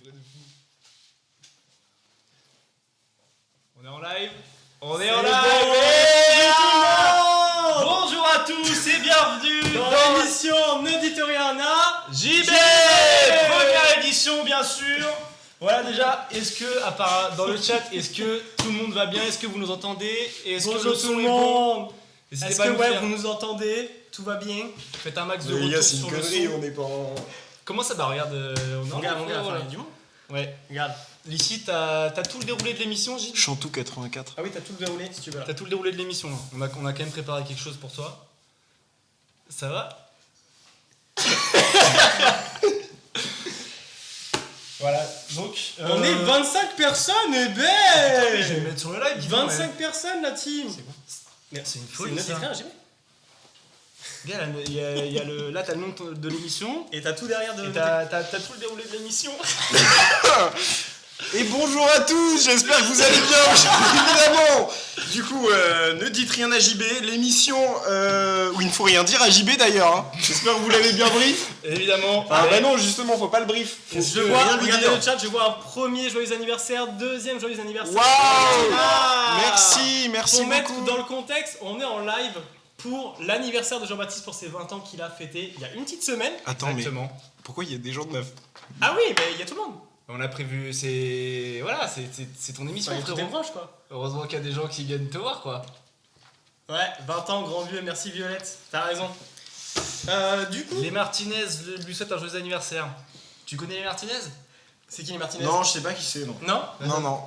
truc de fou. On est en live. On est en live. Bonjour à tous et bienvenue dans l'émission Ne dites rien à JB. Première édition bien sûr. Voilà déjà, est-ce que, à part dans le chat, est-ce que tout le monde va bien? Est-ce que vous nous entendez? Est-ce Bonjour que le tout son le est bon? monde. N'hésitez Est-ce pas à que nous ouais, faire- vous nous entendez? Tout va bien? Faites un max de Les retours gars, c'est une sur le connerie, son. on est pas en... Comment ça? Bah regarde, on est en Regarde, live, regarde, voilà. il y a du monde. Ouais. Regarde. Ici, t'as tout le déroulé de l'émission, Gilles? Chantou 84. Ah oui, t'as tout déroulé si tu veux là. T'as tout le déroulé de l'émission, là. On a quand même préparé quelque chose pour toi. Ça va? Voilà, donc... On est 25 personnes, et Je vais ben le mettre sur le live, dis donc, 25 personnes la team. C'est quoi? Merde, C'est une C'est folie, Ne ça. dites rien, JB. Gars, là, il y a le... Là, t'as le nom de l'émission. Et t'as tout derrière de. Et t'as tout le déroulé de l'émission. Et bonjour à tous, j'espère que vous allez bien, évidemment. Du coup, ne dites rien à JB, l'émission où il ne faut rien dire à JB d'ailleurs. Hein. J'espère que vous l'avez bien brief. Évidemment. Ah bah non, justement, faut pas le brief. Faut Je rien vois, lui regardez dire. le chat, je vois un premier joyeux anniversaire, deuxième joyeux anniversaire. Waouh. Ah. Merci Pour mettre beaucoup. dans le contexte, on est en live pour l'anniversaire de Jean-Baptiste pour ses 20 ans qu'il a fêté il y a une petite semaine. Attends, mais Exactement. pourquoi il y a des gens de neuf? Ah oui, mais il y a tout le monde. On a prévu, c'est... Voilà, c'est ton émission, Enfin, il y a tous tes frérot. proches quoi. Heureusement qu'il y a des gens qui viennent te voir, quoi. Ouais, 20 ans, grand vieux, merci Violette, t'as raison. Du coup, Les Martinez lui souhaitent un joyeux anniversaire. Tu connais les Martinez? c'est qui les Martinez? Non, je sais pas qui c'est, non. Non. Non, non.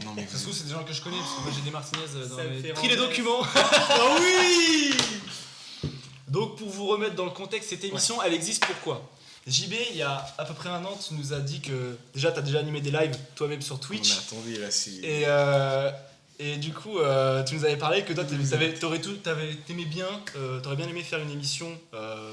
Non, mais Ça se trouve, c'est des gens que je connais, parce que moi j'ai des Martinez dans Ça me mes... fait Pris les rentrer. documents. Ah oui. Donc pour vous remettre dans le contexte, cette émission, elle existe pourquoi? JB, il y a à peu près un an, tu nous as dit que... Déjà, t'as déjà animé des lives toi-même sur Twitch. mais attendez, là, c'est... Et du coup, tu nous avais parlé que toi, t'aimais bien, t'aurais bien aimé faire une émission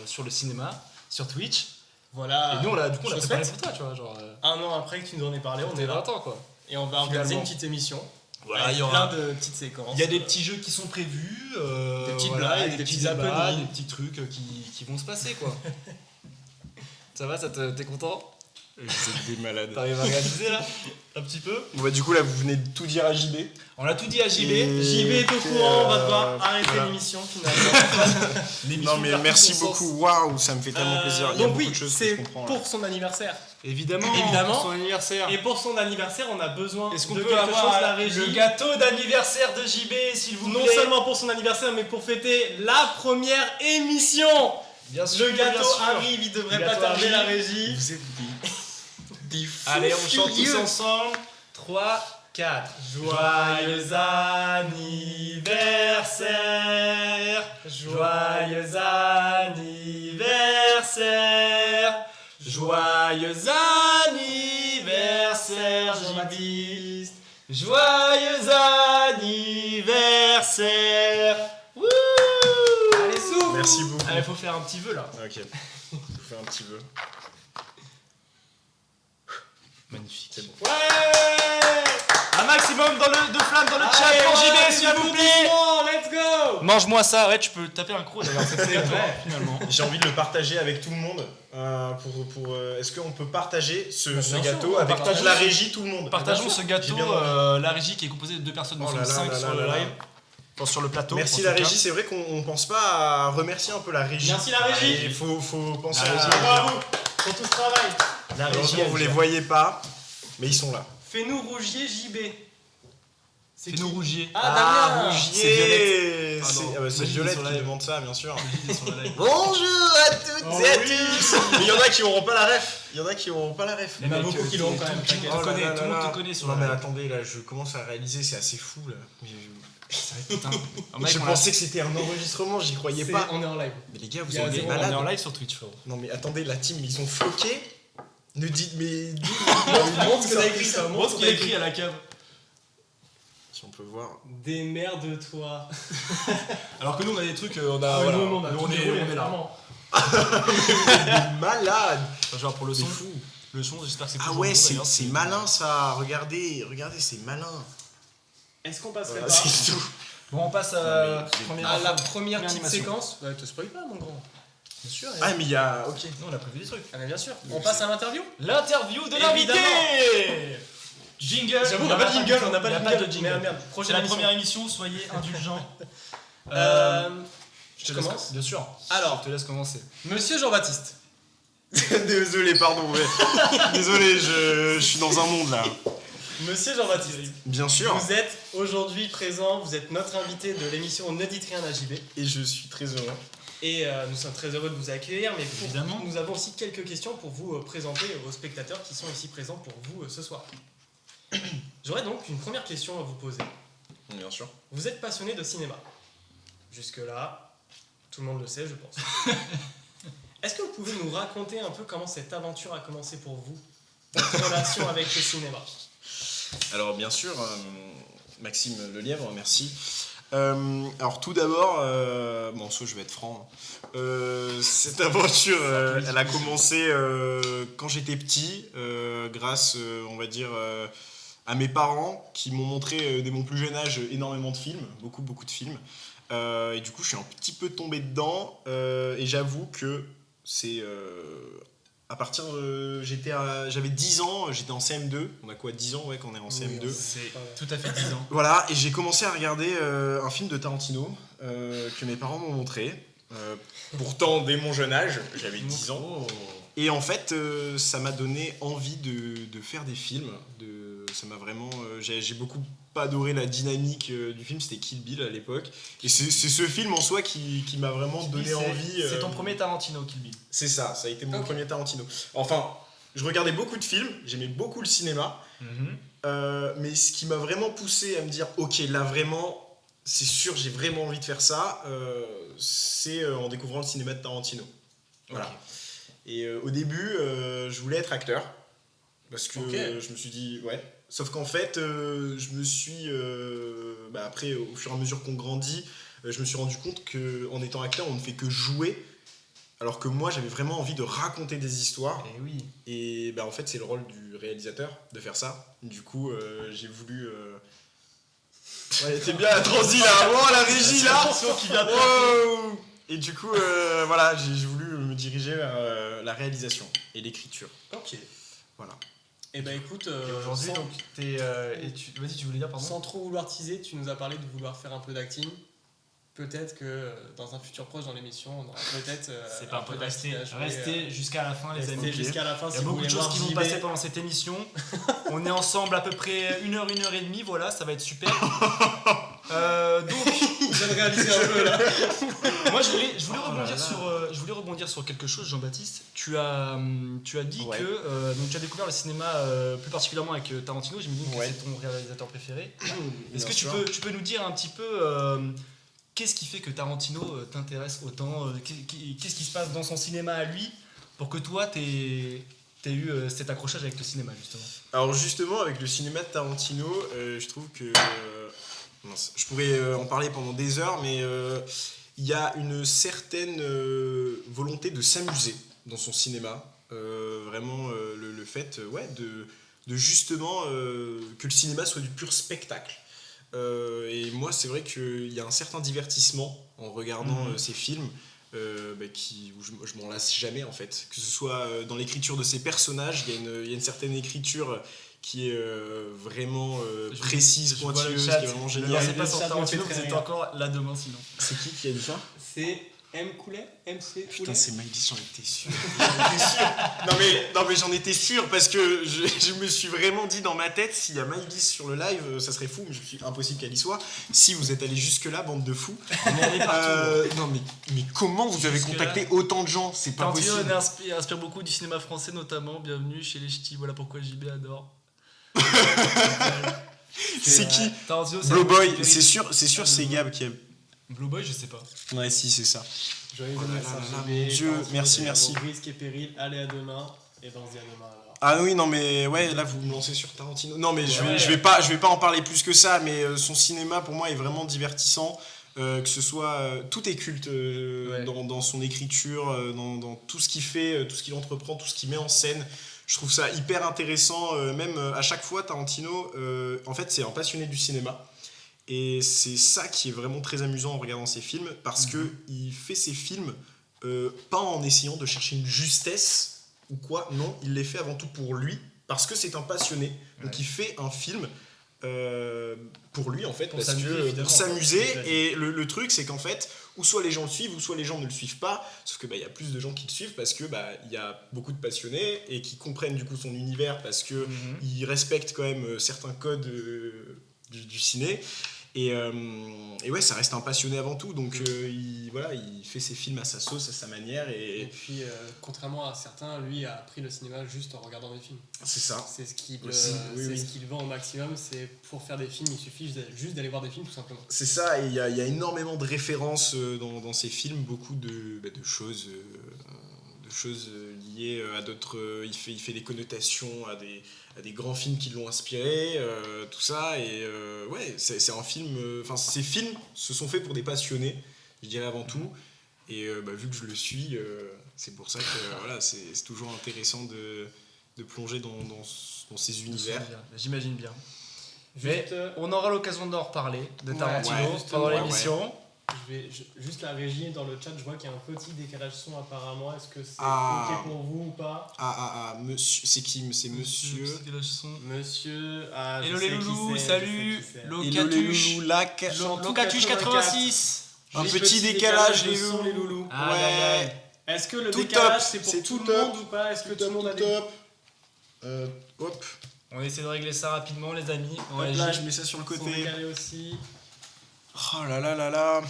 sur le cinéma, sur Twitch. Voilà. Et nous, on l'a chose préparé faite. pour toi, tu vois, genre... Un an après que tu nous en aies parlé, on T'es est là. 20 ans, quoi. Et on va organiser Finalement. une petite émission. Voilà, avec il y aura... plein de petites séquences. Il y a des petits jeux qui sont prévus, Des petites voilà, blagues, et des petits débats, happenings. des petits trucs qui vont se passer, quoi. Ça va, t'es content? Vous êtes des malades. T'arrives à réaliser, là? Un petit peu? Bon, bah, du coup, là, vous venez de tout dire à JB. On a tout dit à JB. Et- JB est au courant, on va devoir arrêter voilà. l'émission finalement. L'émission Non, mais perd merci tout son sens. beaucoup. Waouh, ça me fait tellement plaisir. Il y a Donc beaucoup oui, de choses que c'est je comprends. là. pour son anniversaire. Évidemment, Évidemment. pour son anniversaire. Et pour son anniversaire, on a besoin Est-ce qu'on de peut quelque avoir chose, la régie. le gâteau d'anniversaire de JB, s'il vous plaît? Non seulement pour son anniversaire, mais pour fêter la première émission. Bien sûr, Le gâteau bien sûr. arrive, il devrait Le pas gâteau tarder, la arrive. régie. Vous êtes des fous Allez, on chante tous furieux. ensemble. 3, 4. Joyeux anniversaire, joyeux anniversaire, joyeux anniversaire, Jean-Baptiste, joyeux anniversaire. Wouh! Allez, souffle! Merci beaucoup. Allez, faut faire un petit vœu là. Ok, je vais faire un petit peu. Magnifique. C'est bon. Ouais! Un maximum de flammes dans le chat Allez, pour ouais, JB, des s'il vous plaît. applaudissements, let's go! Mange-moi ça. Ouais, tu peux taper un croc d'ailleurs. C'est vrai, finalement. J'ai envie de le partager avec tout le monde. Est-ce qu'on peut partager ce Bien sûr, gâteau on avec partage. toute la régie, tout le monde? Partageons Bien sûr. ce gâteau, J'ai bien envie. la régie qui est composée de 2 personnes, nous Oh là sommes là 5 là sur là le là. live, enfin sur le plateau. Merci en la tout cas. régie, c'est vrai qu'on pense pas à remercier un peu la régie. Merci la régie. Il faut penser La à régie, Bravo pour tout ce travail. La régie, Malheureusement, vous les voyez pas, mais ils sont là. Fais-nous rougier JB. C'est Fais-nous qui rougier. Ah, Damien. Rougier. C'est Violette. C'est Pardon. ah bah, c'est Imagine, Violette ils sont qui là. demande ça, bien sûr. Sur le live. Bonjour à toutes Oh et à oui. tous. Mais il y en a qui auront pas la ref. Il y en a qui auront pas la ref. Il y en a beaucoup qui l'auront quand même, Tout le t'inquiète. monde te Oh là connaît, là tout le là monde là. te connaît sur Non le mais live. attendez, là, je commence à réaliser, c'est assez fou là. Putain. Oh, mec, Je on a- pensais que c'était un enregistrement, j'y croyais pas. On est en live. Mais les gars, vous Il y a êtes des zéro, on est malades. en live sur Twitch, frérot. Non mais attendez, la team, ils ont floqué. Ne dites, mais Montre ce que t'as écrit, ça. Montre Montre ce ce qu'il a écrit à la cave. Si on peut voir. Démerde-toi. Alors que nous, on a des trucs, on a. Ah ouais, voilà. nous, Nous, on est là. Des malades. Genre pour le Des son. fous. Le son, j'espère que c'est Ah toujours ouais, bon, c'est d'ailleurs. malin ça. Regardez, c'est malin. Est-ce qu'on passerait Voilà, pas c'est tout. Bon, on passe Non, à mais- première à la info. première petite animation. séquence? Te spoil pas, mon grand. Bien sûr. Ah, mais il y a. Ok. Nous, on a prévu des trucs. Ah mais bien sûr. On passe à l'interview. L'interview de Évidemment. l'invité. Jingle. J'avoue, on n'a pas de jingle, on n'a pas Il y a de pas jingle. de jingle. Merde, C'est prochaine la émission. première émission, soyez indulgents. Je te laisse- commence. Bien sûr. Alors. Je te laisse commencer. Monsieur Jean-Baptiste. Désolé, pardon. Ouais. Désolé, je suis dans un monde là. Monsieur Jean-Baptiste. Bien sûr. Vous êtes aujourd'hui présent, vous êtes notre invité de l'émission Ne dites rien à JB. Et je suis très heureux. Et nous sommes très heureux de vous accueillir, mais Évidemment. nous avons aussi quelques questions pour vous présenter aux spectateurs qui sont ici présents pour vous ce soir. J'aurais donc une première question à vous poser. Bien sûr. Vous êtes passionné de cinéma. Jusque-là, tout le monde le sait, je pense. Est-ce que vous pouvez nous raconter un peu comment cette aventure a commencé pour vous, votre relation avec le cinéma? Alors bien sûr, Maxime Lelièvre, merci. Alors tout d'abord, bon ça je vais être franc, cette aventure elle a commencé quand j'étais petit, grâce on va dire à mes parents qui m'ont montré dès mon plus jeune âge énormément de films, beaucoup de films. Et du coup je suis un petit peu tombé dedans et j'avoue que c'est... à partir de... J'avais 10 ans, j'étais en CM2. On a quoi, 10 ans ouais, quand on est en CM2. C'est tout à fait 10 ans. Voilà, et j'ai commencé à regarder un film de Tarantino que mes parents m'ont montré. Pourtant, dès mon jeune âge, j'avais 10 ans. Et en fait, ça m'a donné envie de faire des films. Ça m'a vraiment... j'ai beaucoup adoré la dynamique du film, c'était Kill Bill à l'époque. Et c'est ce film en soi qui m'a vraiment donné envie. C'est ton premier Tarantino, Kill Bill. C'est ça a été mon premier Tarantino. Enfin, je regardais beaucoup de films, j'aimais beaucoup le cinéma. Mais ce qui m'a vraiment poussé à me dire, ok, là vraiment, c'est sûr, j'ai vraiment envie de faire ça, c'est en découvrant le cinéma de Tarantino. Voilà. Et au début, je voulais être acteur. Parce que je me suis dit, ouais. Sauf qu'en fait, je me suis. Après, au fur et à mesure qu'on grandit, je me suis rendu compte qu'en étant acteur, on ne fait que jouer. Alors que moi, j'avais vraiment envie de raconter des histoires. Et oui. Et en fait, c'est le rôle du réalisateur de faire ça. Du coup, j'ai voulu. Ouais, t'es bien la transi là, oh, la régie là qui vient de wow. Et du coup, voilà, j'ai voulu me diriger vers la réalisation et l'écriture. Ok. Voilà. Et bah écoute, Et aujourd'hui, donc, t'es. Vas-y, tu voulais dire, pardon. sans trop vouloir teaser, tu nous as parlé de vouloir faire un peu d'acting. Peut-être que dans un futur proche dans l'émission, on aura peut-être C'est pas un peu d'acting à jouer, restez jusqu'à la fin, les restez amis. jusqu'à la fin Il y si a vous beaucoup de voulez choses voir qui vont JB. passer pendant cette émission. On est ensemble à peu près 1 heure, 1 heure et demie, voilà, ça va être super. Donc, Je viens de réaliser un peu là. moi je voulais Oh rebondir là là. je voulais rebondir sur quelque chose, Jean-Baptiste. Tu as dit Ouais. que donc tu as découvert le cinéma plus particulièrement avec Tarantino. J'imagine que Ouais. c'est ton réalisateur préféré. Est-ce Bien que sûr. tu peux nous dire un petit peu qu'est-ce qui fait que Tarantino t'intéresse autant, qu'est-ce qui se passe dans son cinéma à lui pour que toi t'aies eu cet accrochage avec le cinéma justement? Alors justement, avec le cinéma de Tarantino, je trouve que... mince, je pourrais en parler pendant des heures, mais il y a une certaine volonté de s'amuser dans son cinéma. Vraiment, le fait de justement que le cinéma soit du pur spectacle. Et moi, c'est vrai qu'il y a un certain divertissement en regardant ces films. Où je m'en lasse jamais en fait, que ce soit dans l'écriture de ces personnages, il y a une certaine écriture qui est vraiment précise, Je vois le pointilleuse, chat. qui est vraiment Ne géniale. lancez pas Le sur chat me Tarantino, fait vous très êtes rire. encore là demain sinon. C'est qui a dit ça? C'est M. Coulet, MC Putain, Coulet. c'est Maïlis, j'en étais sûr. Non mais j'en étais sûr parce que je me suis vraiment dit dans ma tête, s'il y a Maïlis sur le live, ça serait fou, mais je me suis impossible qu'elle y soit. Si vous êtes allés jusque là, bande de fous. On est allé partout. Non mais comment vous avez Jusque-là. contacté autant de gens? C'est pas Tarantino possible. inspire beaucoup du cinéma français notamment. Bienvenue chez les Ch'tis, voilà pourquoi JB adore. C'est qui? Tarantino, Blue Boy, Perry. c'est sûr, c'est Gab qui a... Blue Boy, je sais pas. Ouais, si, c'est ça. Joyeux Oh là anniversaire, là là, JB, mon Dieu, Tarantino, merci, c'est merci. un risque et péril, allez à demain, et ben on se dit à demain alors. Ah oui, non mais ouais, là vous me lancez sur Tarantino. Non mais je Ouais. vais pas en parler plus que ça, mais son cinéma pour moi est vraiment divertissant. Que ce soit tout est culte Ouais. dans son écriture, dans tout ce qu'il fait, tout ce qu'il entreprend, tout ce qu'il met en scène. Je trouve ça hyper intéressant. Même à chaque fois, Tarantino, en fait, c'est un passionné du cinéma. Et c'est ça qui est vraiment très amusant en regardant ses films, parce que il fait ses films pas en essayant de chercher une justesse ou quoi, non, il les fait avant tout pour lui, parce que c'est un passionné, donc Ouais. il fait un film pour lui en fait, Pour parce s'amuser, que évidemment. pour s'amuser, C'est ce que tu as et le truc c'est qu'en fait, ou soit les gens le suivent, ou soit les gens ne le suivent pas, sauf que il y a plus de gens qui le suivent parce que il y a beaucoup de passionnés et qui comprennent du coup son univers parce que Mhm. il respecte quand même certains codes du ciné. Et ouais, ça reste un passionné avant tout, donc il fait ses films à sa sauce, à sa manière, Et et puis, contrairement à certains, lui a appris le cinéma juste en regardant des films. c'est ça. C'est ce qu'il Aussi, oui, c'est oui. ce qu'il vend au maximum. C'est pour faire des films, il suffit juste d'aller voir des films tout simplement. C'est ça, et il y a énormément de références dans ces films, beaucoup de choses liées à d'autres. Il fait des connotations à des grands films qui l'ont inspiré, tout ça, et ouais, c'est un film. Enfin, ces films se sont faits pour des passionnés, je dirais avant tout, et vu que je le suis, c'est pour ça que voilà, c'est toujours intéressant de plonger dans ces univers. J'imagine bien. Juste, Mais on aura l'occasion d'en reparler de Ouais, Tarantino ouais, pendant ouais, l'émission. juste la régie dans le chat, je vois qu'il y a un petit décalage son apparemment. Est-ce que c'est Ah. ok pour vous ou pas? Monsieur, c'est qui? C'est monsieur. Monsieur. Hello les loulous, salut. Hello les Locatuche. loulous, lac. Locatuche 86. Un petit décalage, les son, les loulous. loulous. Aïe, aïe, aïe. Est-ce que le Tout décalage top, c'est pour c'est tout tout le top. monde ou pas? Est-ce que tout le monde a des... top. Hop. On essaie de régler ça rapidement, les amis. Hop là, je mets ça sur le Son côté. décalé aussi. Oh là là là là.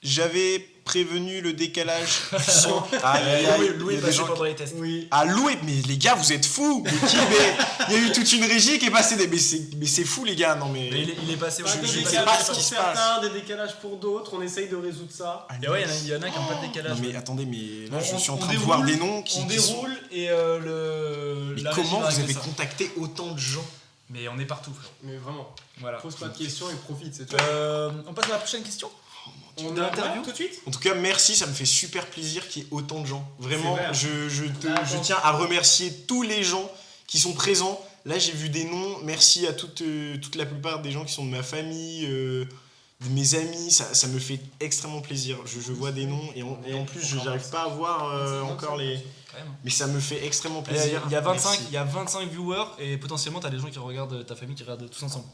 J'avais prévenu le décalage du son. Aïe, aïe, aïe. Louis Il y est a des passé gens pendant les tests. Oui. Ah, Louis, mais les gars, vous êtes fous! Il y a eu toute une régie qui est passée. Mais c'est fou, les gars, non mais. Mais il est passé au Pas de je sais décalage pas ce pour qui se certains, des décalages pour d'autres. On essaye de résoudre ça. Ah, Et ouais, il y en a qui n'ont pas de Non décalage. mais attendez, mais là je On- suis en on train de déroule, voir des noms qui On qui sont- déroule et Mais la comment régie va vous avez régler ça. contacté autant de gens? Mais on est partout, frère. Mais vraiment, Voilà. pose pas de questions et profite, c'est tout. On passe à la prochaine question. On de a l'interview tout de suite. En tout cas, merci, ça me fait super plaisir qu'il y ait autant de gens. Vraiment, C'est vrai. je tiens à remercier tous les gens qui sont présents. Là, j'ai vu des noms. Merci à toute la plupart des gens qui sont de ma famille, de mes amis. Ça me fait extrêmement plaisir. Je vois des noms et en plus, je n'arrive pas à voir encore les. Quand même. Mais ça me fait extrêmement Il plaisir. y a 25, Merci. il y a 25 viewers et potentiellement t'as des gens qui regardent ta famille qui regardent tous ensemble.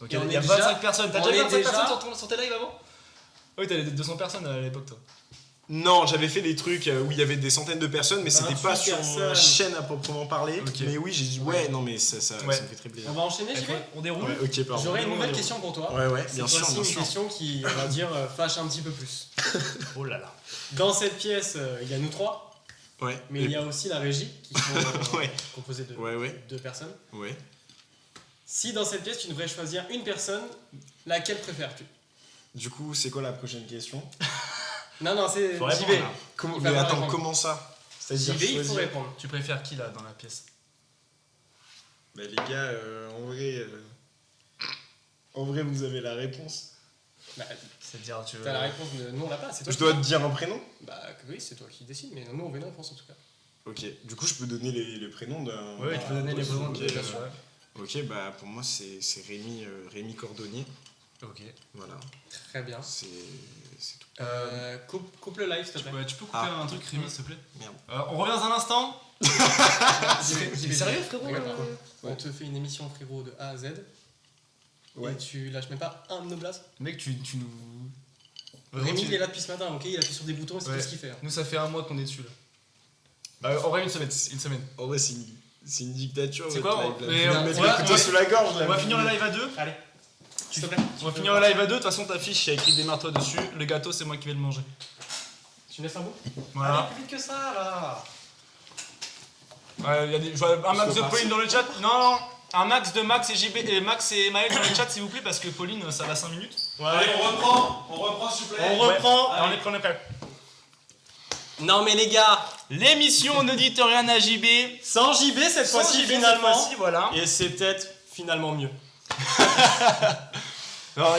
Ok, Et on il y a est déjà- 25 personnes. T'as on déjà est 25 déjà- personnes sur tes lives avant? Oui, t'avais 200 personnes à l'époque, toi. Non, j'avais fait des trucs où il y avait des centaines de personnes, mais c'était 28 pas sur ma personnes. chaîne à proprement parler. Ok. Mais oui, j'ai dit ouais, non, mais ça Ouais. me fait très plaisir. On va enchaîner, j'y vais. On déroule. Ouais, ok, pardon. J'aurais une on nouvelle déroule. question pour toi. Ouais, Cette bien sûr, fois-ci, bien une sûr. question qui, on va dire, fâche un petit peu plus. Oh là là. Dans cette pièce, il y a nous trois, Ouais. mais il y a aussi la régie qui sont Ouais. composée de Ouais. deux personnes. Ouais. Si dans cette pièce, tu devrais choisir une personne, laquelle préfères-tu? Du coup, c'est quoi la prochaine question? Non, c'est Faut j'y répondre, vais. là. Comment... Il Mais va attends, répondre. comment ça? J'y C'est-à-dire vais, il faut choisir. répondre. Tu préfères qui là dans la pièce? Bah, les gars, en vrai, vous avez la réponse. Bah, C'est-à-dire, tu veux. t'as la réponse, nous on l'a pas, c'est toi Je qui dois l'as. te dire un prénom? Bah oui, c'est toi qui décides, mais nous on veut une réponse en tout cas. Ok. Du coup, je peux donner les prénoms d'un. Ouais, tu peux donner les ouais, prénoms. ok, de- bien sûr. ouais. Ok, bah pour moi, c'est Rémi Cordonnier. Ok. Voilà. Très bien. C'est tout. Coupe le live s'il te plaît. Tu peux couper Ah. un truc, Rémi, s'il te plaît? Merde. On revient dans un instant. J'y vais. Sérieux, frérot? Regarde, Ouais. On te fait une émission frérot de A à Z. Ouais. Et tu lâches même pas un de nos blasts. Mec, tu nous. Rémi tu- il est là depuis ce matin, ok, il appuie sur des boutons et c'est Ouais. tout ce qu'il fait. hein. Nous, ça fait un mois qu'on est dessus là. En vrai, une semaine. Une semaine. En vrai, c'est une dictature. C'est votre quoi, live, on- là. mais Vous on- me mettez on va- le couteau on va- sous la gorge là. On va finir le live à deux. Allez, s'il te plaît. On va finir le live à deux. De toute façon, ta fiche, il y a écrit démarre-toi dessus. Le gâteau, c'est moi qui vais le manger. Tu me laisses un bout? Voilà. Allez, plus vite que ça là. Il y a je vois un max de parti. Pauline dans le chat. Non, un max de Max et JB et Max et Maël dans le chat, s'il vous plaît, parce que Pauline, ça va 5 minutes. Allez, on reprend s'il vous plaît. On reprend. Ouais, on est prêt, on est prêt. Non mais les gars, L'émission n'audite rien à JB. sans JB cette Sans fois-ci JB, finalement. cette fois-ci, voilà. Et c'est peut-être finalement mieux. Alors,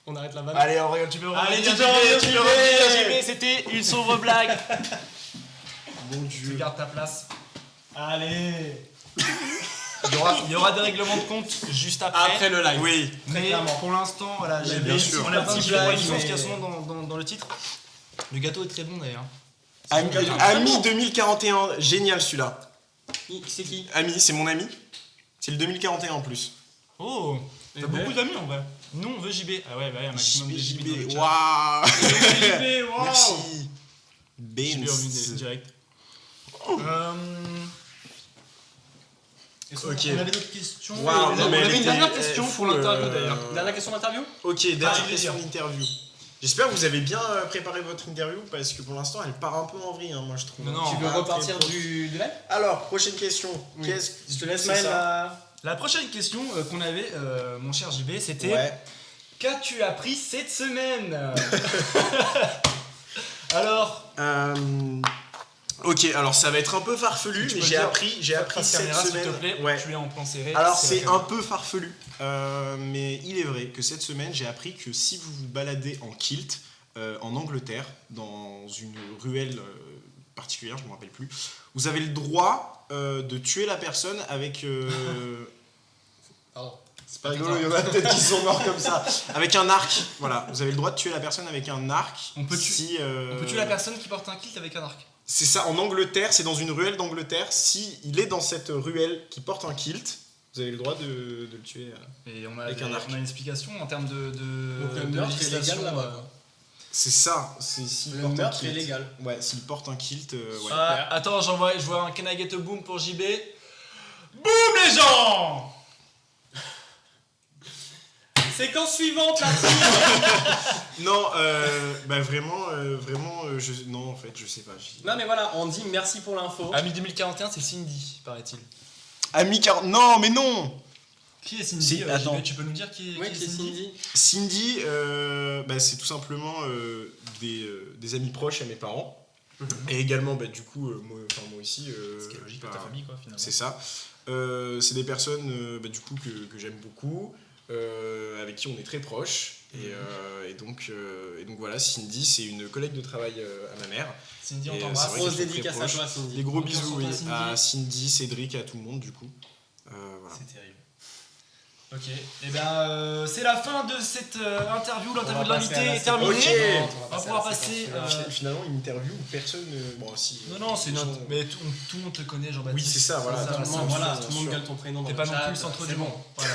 On arrête la vanne. allez, on regarde, tu peux Allez, revenir, tu peux revenir, tu peux JB. revenir, JB, c'était une sauve blague. Mon Tu dieu. gardes ta place. Allez. Il y aura des règlements de compte juste après. Après le live. Oui. Mais clairement. pour l'instant, voilà, Mais j'ai bien sûr. on a Petit petit blague, licences mais- qui sont dans le titre. Le gâteau est très bon d'ailleurs. Ami 2041, génial celui-là. C'est qui? Ami, c'est mon ami. C'est le 2041 en plus. Oh, Eh t'as ben. beaucoup d'amis en vrai. Nous on veut JB. Ah ouais, bah, un maximum de JB. dans le chat. Waouh. JB, waouh. Merci. JB en vue Benz. direct. Ok. On avait d'autres questions. Waouh, on non, mais elle avait une était- dernière question pour fou, l'interview d'ailleurs. Dernière question d'interview? Ok, Ah, dernière je question vais d'interview. J'espère que vous avez bien préparé votre interview parce que pour l'instant elle part un peu en vrille, hein, moi je trouve. Non, Tu veux Pas repartir très proche. du live? Alors, prochaine question. Oui. Je te laisse Maël là. La prochaine question qu'on avait, mon cher JB, c'était Ouais. qu'as-tu appris cette semaine? Alors, Ok, alors ça va être un peu farfelu, Tu mais peux j'ai dire, appris face cette caméra, s'il te semaine. plaît. Ouais. Tu es en plan serré. Alors la c'est caméra. un peu farfelu, mais il est vrai que cette semaine j'ai appris que si vous vous baladez en kilt en Angleterre, dans une ruelle particulière, je ne me rappelle plus, vous avez le droit de tuer la personne avec... Pardon. C'est pas rigolo, il y en a peut-être qui sont morts comme ça. Avec un arc, voilà. Vous avez le droit de tuer la personne avec un arc. On peut si, On peut tuer la personne qui porte un kilt avec un arc. C'est ça, en Angleterre, c'est dans une ruelle d'Angleterre. Si il est dans cette ruelle qui porte un kilt, vous avez le droit de le tuer. Et on a, Avec un arc. on a une explication en termes de Donc le de meurtre est législation, légal là-bas. C'est ça, c'est s'il Le porte un meurtre est kilt. légal. Ouais, s'il porte un kilt, ouais. Ah, attends, je vois un Can I Get a Boom pour JB. Boum les gens! Séquence suivante, la team. Non, bah vraiment, non en fait, je sais pas. Non mais voilà, on dit merci pour l'info. Ami 2041, c'est Cindy, paraît-il. Ami 40, non mais non. Qui est Cindy? Si, JB, attends. tu peux nous dire qui est, Oui, qui est Cindy? Cindy, bah, c'est tout simplement des amis proches à mes parents. Et également, bah, du coup, moi aussi. Ce qui est logique bah, de ta famille, quoi, finalement. C'est ça. C'est des personnes bah, du coup, que j'aime beaucoup, avec qui on est très proches. Et donc voilà, Cindy, c'est une collègue de travail à ma mère. Cindy, on Et, t'embrasse. c'est vrai Grosse qu'ils sont dédicace très à proches. toi, Cindy. Des gros Aucun bisous sur oui, toi, Cindy. à Cindy, Cédric, à tout le monde du coup. Voilà. C'est terrible. Ok, et ben c'est la fin de cette interview. L'interview de l'invité est terminée. Ok. On va pouvoir passer. Finalement, une interview où personne. Bon, si. Non, c'est notre. gens- Mais tout le monde te connaît, Jean-Baptiste. Oui, c'est ça, voilà. Ça, Tout le ça, monde, ça, voilà, ça, tout le monde sûr. gueule ton prénom dans T'es le pas non chat, plus le centre c'est du bon. monde. Voilà.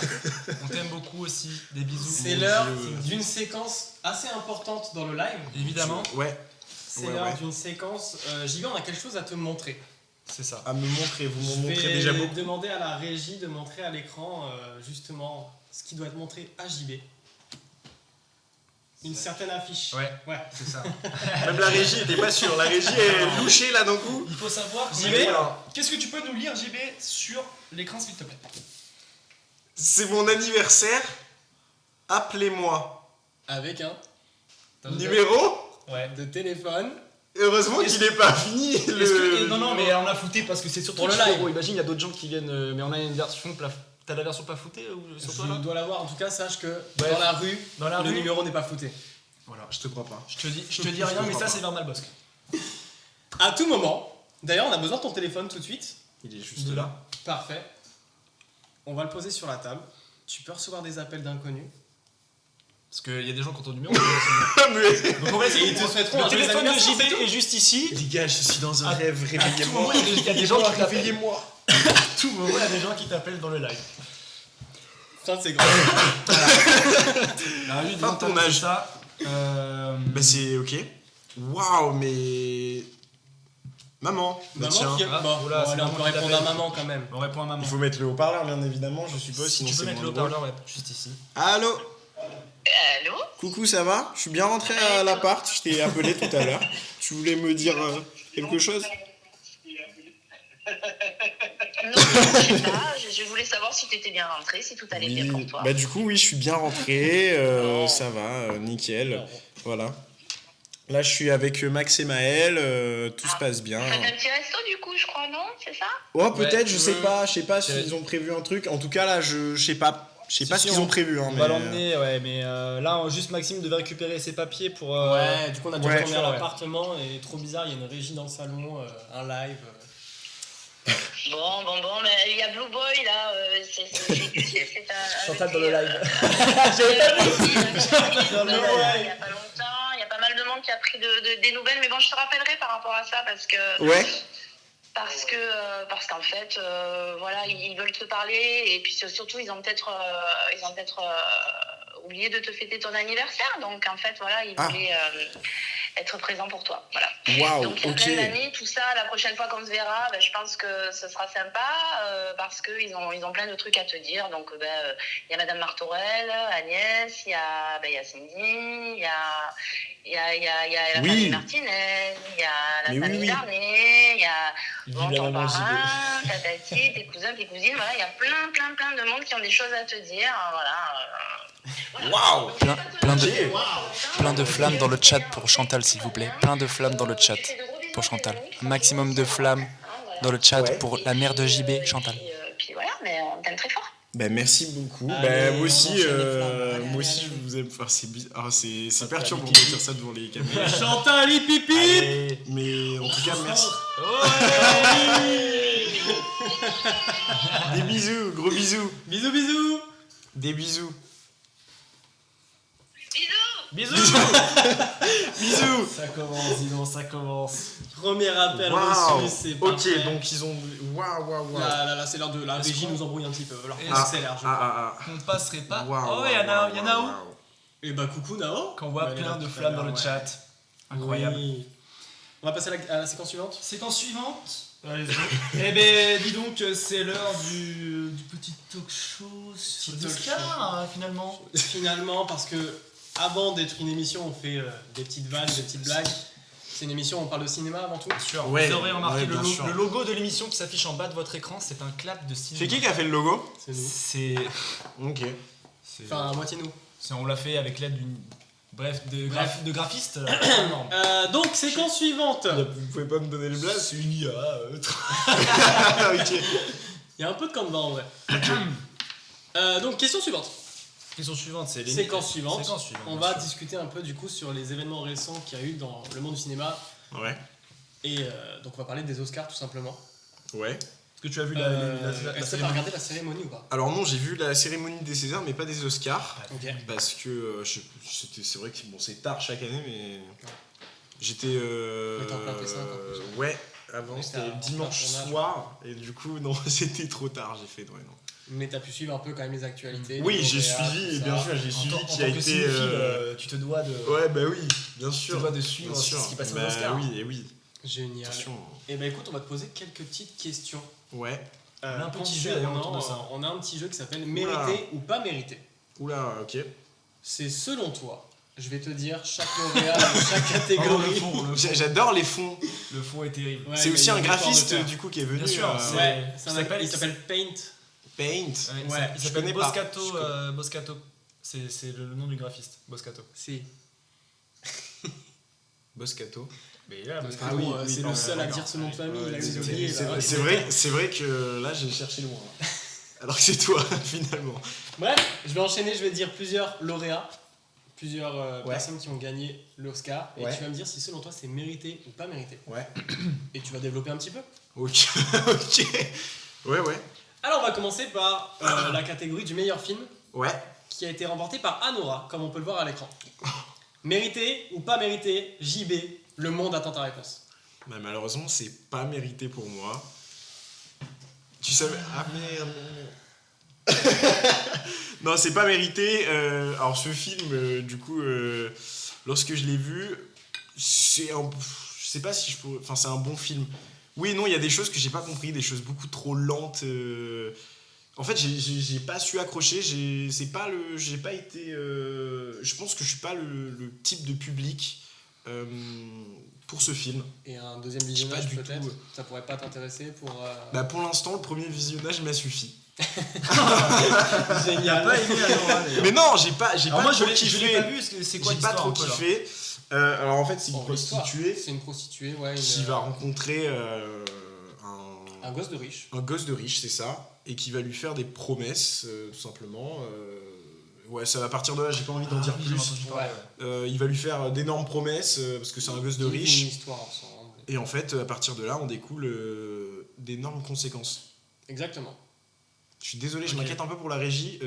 On t'aime beaucoup aussi. Des bisous. C'est Mon l'heure Dieu. d'une séquence assez importante dans le live. Évidemment, Ouais, C'est Ouais, l'heure ouais. d'une séquence. JB, on a quelque chose à te montrer. c'est ça. à me montrer, vous m'en Je montrez vais déjà beaucoup. demander à la régie de montrer à l'écran justement ce qui doit être montré à JB. Une certaine affiche. Ouais, Ouais. c'est ça. Même la régie était pas sûre. La régie est louchée là d'un coup. Il faut savoir, Mais JB, voilà. qu'est-ce que tu peux nous lire, JB, sur l'écran, s'il te plaît? C'est mon anniversaire. Appelez-moi. Avec un Numéro. Ouais. de téléphone. Heureusement qu'il n'est pas fini. Non, mais on a flouté parce que c'est surtout Pour le Twitch, live. frérot. Imagine, il y a d'autres gens qui viennent, mais on a une version. T'as la version pas floutée sur toi Je là? dois l'avoir. En tout cas, sache que Bref. dans la rue, Dans la le rue. numéro n'est pas flouté. Voilà. Je te crois pas. Je te dis rien, mais ça, c'est vers Malbosque. À tout moment. D'ailleurs, on a besoin de ton téléphone tout de suite. Il est juste De là. là. Parfait. On va le poser sur la table. Tu peux recevoir des appels d'inconnus. Parce qu'il y a des gens qui ont ton numéro. Mais Donc on va essayer. Et ils te souhaiteront un Le téléphone de joyeux JB anniversaire, est juste ici. les gars, je suis dans un À- rêve. À tout Réveillez-moi. moment, il y a des gens qui t'appellent. Réveillez-moi. À tout moment, il y a des gens qui t'appellent dans le live. Putain, c'est grave. La rue Fin de ton âge. ça. Bah c'est ok. Waouh, mais maman. Bah, tiens. Maman qui Ah, bon, voilà, bon, c'est allez, on maman peut qui répondre à t'appelle. maman quand même. On répond à maman. Il faut mettre le haut-parleur, bien évidemment. Je suppose. Si Sinon tu peux c'est mettre le moins drôle. haut-parleur, ouais, juste ici. Allô. Allô? Coucou, ça va? Je suis bien rentré à l'appart. Je t'ai appelé tout à l'heure. Tu voulais me dire quelque chose? Non, je sais pas. Je voulais savoir si tu étais bien rentré, si tout allait bien pour toi. Bah du coup oui, je suis bien rentré, Oh. ça va, nickel, voilà. Là je suis avec Max et Maël, tout se passe bien. Vous faites un petit resto du coup, je crois, non? C'est ça? Oh peut-être, Ouais. je sais pas s'ils ont prévu un truc. En tout cas là, je sais pas Si, ce si, qu'ils ont prévu. Hein, On mais... va l'emmener, ouais, mais là, juste Maxime devait récupérer ses papiers pour. Ouais, du coup, on a dû ouais, retourner à ouais. l'appartement et trop bizarre, il y a une régie dans le salon, un live. Bon, mais il y a Blue Boy là, c'est un. Chantal dans le live. Il y a pas longtemps, il y a pas mal de monde qui a pris des nouvelles, mais bon, je te rappellerai par rapport à ça parce que. Ouais. Parce qu'en fait, voilà, ils veulent te parler et puis surtout ils ont peut-être oublié de te fêter ton anniversaire, donc en fait voilà, ils voulaient être présents pour toi, voilà. Waouh, Donc il y a ok. plein d'amis, tout ça. La prochaine fois qu'on se verra, je pense que ce sera sympa parce que ils ont plein de trucs à te dire. Donc il y a Madame Martorell, Agnès, il y a Cindy, il y a la Oui. famille Martinez, il y a la Mais famille oui. Darnay, il y a Vive bon, la ton maman parrain, ta tati, tes cousins, tes cousines. Voilà, il y a plein de monde qui ont des choses à te dire. Voilà. Waouh. Plein de flammes dans le chat pour Chantal, s'il vous plaît. Plein de flammes dans le chat pour Chantal. Un maximum de flammes dans le chat Ouais. pour la mère de JB, Chantal. Puis voilà, mais on t'aime très fort. Ben merci beaucoup. Allez, Moi on aussi, enchaîne les flammes. Allez, moi aussi allez. je vous aime. Enfin, c'est bizarre. Ah, c'est Ça perturbant fait de dire ça devant les caméras. Chantal, hip hip hip. Allez. Mais en tout cas, merci. Ouais. Des bisous, gros bisous. Bisous, bisous. Des bisous. Bisous. Bisous. Bisous. Ça commence, dis donc, ça commence. Premier appel Waouh. reçu, c'est Ok, parfait. donc ils ont. Waouh. Là, c'est l'heure de la Est-ce régie qu'on- nous embrouille un petit peu. Alors, on Ah. accélère, je crois. On passerait pas. Waouh, Oh, il y a Nao. Et bah, coucou Nao. Qu'on voit Ouais, elle est plein là de tout à flammes dans l'heure, le ouais. chat. Incroyable. Oui. On va passer à la séquence suivante. Séquence suivante. Eh ben, dis donc, c'est l'heure du petit talk show sur Petit talk Oscar, hein, finalement. Finalement, parce que avant d'être une émission, on fait des petites vannes, des petites blagues. C'est une émission où on parle de cinéma avant tout. Sûr. Ouais, Vous aurez remarqué ouais, le, bien sûr. le logo de l'émission qui s'affiche en bas de votre écran, c'est un clap de cinéma. C'est qui a fait le logo? C'est nous. C'est. Ok. Enfin, à moitié nous. On l'a fait avec l'aide d'une. Bref, de graphiste. énorme. Donc, séquence suivante. Vous pouvez pas me donner le blaze? C'est une IA. Ok. Il y a un peu de camp devant en vrai. Donc, question suivante. Question suivante, c'est les. Séquence suivante. Séquence suivante, On bien va sûr. discuter un peu du coup sur les événements récents qu'il y a eu dans le monde du cinéma. Ouais. Et donc, on va parler des Oscars tout simplement. Ouais. Est-ce que tu as vu la Est-ce que tu as cérémonie regardé la cérémonie ou pas? Alors non, j'ai vu la cérémonie des Césars, mais pas des Oscars. Ok. Parce que c'est vrai que bon, c'est tard chaque année, mais j'étais. Mais t'es en plein P5 en plus. Ouais, avant Mais c'était t'as- en dimanche plein tournage. soir, et du coup, non, c'était trop tard, j'ai fait. Ouais, non. Mais t'as pu suivre un peu quand même les actualités. Oui, les j'ai lauréats, suivi, tout et ça. bien sûr, j'ai En suivi tant qui que a été. cinéphile, tu te dois de. Ouais, bah oui, bien Tu te sûr. dois de suivre Bien ce sûr. qui passe aux Bah Oscars. oui, et oui. Génial. Attention. Et ben écoute, on va te poser quelques petites questions. Ouais. On a un petit jeu, d'ailleurs, autour de ça. On a un petit jeu qui s'appelle Mérité ou pas mérité. Oula, ok. C'est selon toi. Je vais te dire chaque lauréat de chaque catégorie. J'adore les fonds. Le fond est terrible. Ouais, C'est mais aussi il y a un un effort de graphiste faire. du coup qui est venu. Bien sûr, Ouais, Ça il s'appelle- s'appelle Paint. Paint. Ouais, il je s'appelle connais pas. Boscato. Je connais. Boscato. C'est le nom du graphiste. Boscato. Si. Boscato. Mais là, Boscato. Ah oui, c'est le pardon, seul à d'accord. dire ce nom de famille. Il a C'est- oublié. c'est là. vrai- c'est vrai que là j'ai cherché loin. Alors que c'est toi finalement. Bref, je vais enchaîner. Je vais dire plusieurs lauréats, plusieurs Ouais. personnes qui ont gagné l'Oscar. Et Ouais. tu vas me dire si selon toi c'est mérité ou pas mérité. Ouais. Et tu vas développer un petit peu. Ok. Ok. Ouais. Alors on va commencer par la catégorie du meilleur film Ouais. qui a été remporté par Anora, comme on peut le voir à l'écran. Mérité ou pas mérité, JB, le monde attend ta réponse. Bah, malheureusement c'est pas mérité pour moi. Tu savais. Ah merde. Non, c'est pas mérité. Alors ce film, du coup, lorsque je l'ai vu, c'est un. Je sais pas si je pourrais. Enfin, c'est un bon film. Oui et non, il y a des choses que j'ai pas compris, des choses beaucoup trop lentes. En fait, j'ai pas su accrocher. J'ai pas été. Je pense que je suis pas le type de public pour ce film. Et un deuxième pas visionnage du peut-être, tout. ça pourrait pas t'intéresser pour... Bah pour l'instant, le premier visionnage m'a suffi. Génial. pas aimé Anora, d'ailleurs. Mais non, j'ai pas Alors moi, trop je l'ai kiffé. pas vu. C'est quoi J'ai pas l'histoire trop un peu, là kiffé. Alors en fait, c'est une Bon, l'histoire, prostituée C'est une prostituée, ouais. qui va rencontrer Un gosse de riche. un gosse de riche, c'est ça, et qui va lui faire des promesses, tout simplement. Ouais, ça va partir de là, j'ai pas envie d'en dire J'ai plus. entendu parler, ouais. Il va lui faire d'énormes promesses, parce que c'est un gosse de Ils vivent riche. une histoire ensemble. Et en fait, à partir de là, on découle d'énormes conséquences. Exactement. Je suis désolé, je Ok. m'inquiète un peu pour la régie.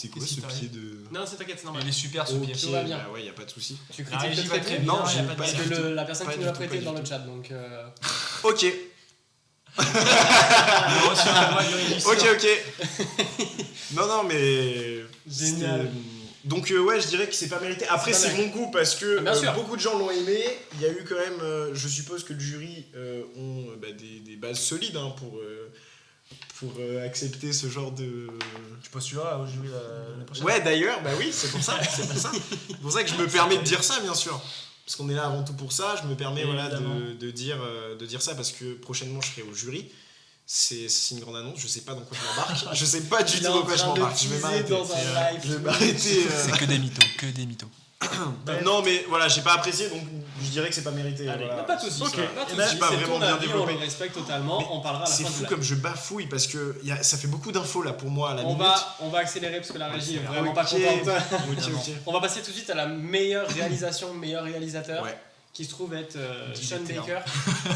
C'est quoi Qu'est-ce ce qui pied de. Non, c'est t'inquiète, c'est normal. Il est super ce Ok, pied. Tout va bien. bah ouais, y a pas de souci. Tu La régie critiques va très très bien. bien, Non, y a j'ai pas de pas Parce du que tout. la personne Pas qui du nous l'a tout, prêté pas dans du le tout. chat, donc. Ok, On a reçu un droit du régisseur. ok. Non, mais. Génial. c'était- Donc, ouais, je dirais que c'est pas mérité. Après, C'est pas c'est mon goût parce que Ah, bien sûr. beaucoup de gens l'ont aimé. Il y a eu quand même. Je suppose que le jury ont des bases solides hein, pour accepter ce genre de. Tu postuleras au jury l'année prochaine. Ouais, d'ailleurs, bah oui, c'est pour ça. C'est pour ça que je me permets de dire ça, bien sûr. Parce qu'on est là avant tout pour ça. Je me permets Évidemment. de dire ça parce que prochainement, je serai au jury. C'est une grande annonce. Je sais pas dans quoi je m'embarque. Je sais pas du Il tout est dans en quoi je train de m'embarque. Je vais teaser m'arrêter. dans un live. Je vais m'arrêter. C'est que des mythos, que des mythos. Non, mais voilà, j'ai pas apprécié donc je dirais que c'est pas mérité. Allez, voilà. Pas de soucis, Ok. pas de Eh ben, soucis. j'ai pas C'est vraiment ton bien avis, développé. on le respecte totalement. Mais On parlera à la C'est fin fou du comme live. je bafouille parce que ça fait beaucoup d'infos là pour moi à la On minute. va accélérer parce que la régie est Ok. vraiment pas Ok. contente. Ok. On va passer tout de suite à la meilleure réalisation, meilleur réalisateur, Ouais. qui se trouve être Dis Sean les Baker,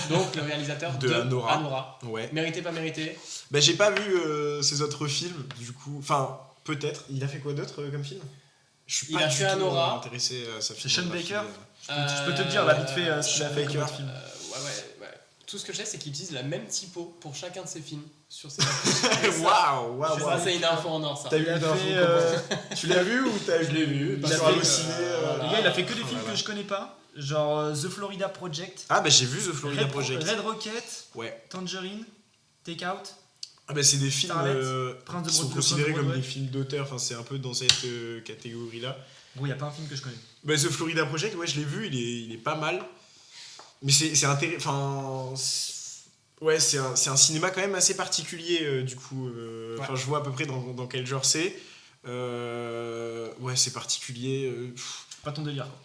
donc le réalisateur De de Anora. Anora. Ouais. Mérité, pas mérité. Bah j'ai pas vu ses autres films du coup. Enfin peut-être. Il a fait quoi d'autre comme film? Je suis Il pas a du fait tout Anora. intéressé à sa C'est Sean filmographie. Baker Je peux te dire là vite fait ce qu'il a Sean fait comme Baker. autre film. Ouais. Tout ce que je sais, c'est qu'il utilise la même typo pour chacun de ses films sur ses Waouh, waouh, Ça, waouh. c'est une info en or, ça. T'as eu Il a l'info fait, comment Tu l'as vu ou t'as Je l'ai vu. Il a sur fait, Allociné, Le gars, il a fait que des Oh films là que là. je connais pas, genre The Florida Project, Ah bah j'ai vu The Florida Project. Red Rocket, Ouais. Tangerine, Take Out, Ah bah c'est des films Starlet, Prince de qui sont Broadway, considérés Prince de comme Broadway. des films d'auteur, enfin c'est un peu dans cette catégorie-là. Gros, y a pas un film que je connais. Bah The Florida Project, ouais je l'ai vu, il est pas mal. Mais c'est intéressant, enfin... Ouais, c'est un cinéma quand même assez particulier du coup. Enfin je vois à peu près dans quel genre c'est. Ouais c'est particulier. Pas ton délire quoi.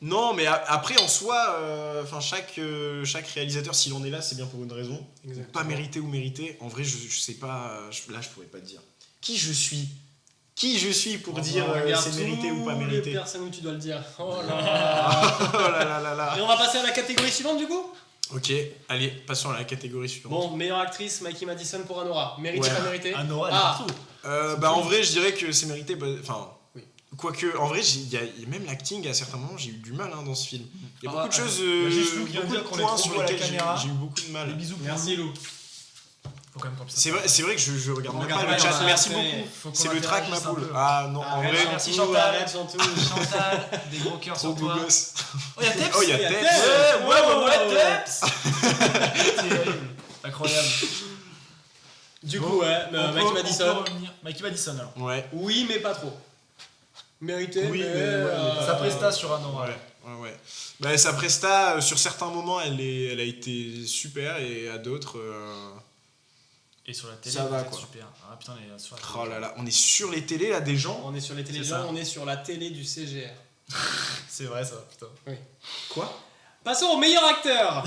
Non, mais après en soi, enfin chaque réalisateur, s'il en est là, c'est bien pour une raison. Exactement. Pas mérité ou mérité. En vrai, je sais pas. Là, je pourrais pas te dire. Qui je suis pour dire Regarde c'est mérité ou pas toutes mérité. les personnes où tu dois le dire. Oh là. Oh là là là là. Et on va passer à la catégorie suivante du coup. Ok, allez, passons à la catégorie suivante. Bon, meilleure actrice, Mikey Madison pour Anora. Mérité, Ouais. pas mérité. Ah, Nora, elle est Ah. partout. Bah en vrai, je dirais que c'est mérité. Enfin, Oui. quoique, en vrai, il y a même l'acting à certains moments, j'ai eu du mal hein, dans ce film. Il y a Ah, beaucoup de choses, bah, juste Lou qui vient beaucoup de dire qu'on est points trop sur beau à la lesquels caméra. j'ai eu beaucoup de mal. Des bisous pour Merci Lou. Faut quand même qu'on puisse C'est vrai que je regarde On même regarde pas le pas, chat. on va Merci faire- beaucoup. Faut qu'on C'est le track ma interagisse un poule. peu. Ah non, en Arrête, vrai, merci Chantou, Chantal. arrête, Chantou. Chantal, des gros cœurs trop sur beau toi. gosse. Oh, y'a Teps Oh, il y a Il y a Teps. Teps. Ouais, Teps Terrible. Incroyable. Du Bon, coup, ouais, on peut- Mikey on Madison. peut revenir. Mikey Madison alors. Ouais. Oui, mais pas trop. Mérité, Oui, mais. mais ouais, Sa presta sur Anora. Ouais. Bah, sa presta, sur certains moments, elle a été super et à d'autres. Et sur la télé, Ça va, c'est quoi. super. Ah putain, les sur la télé. Oh là là, on est sur les télés là des gens. On est sur les C'est télévisions, ça. on est sur la télé du CGR. C'est vrai ça, putain. Quoi? Passons au meilleur acteur.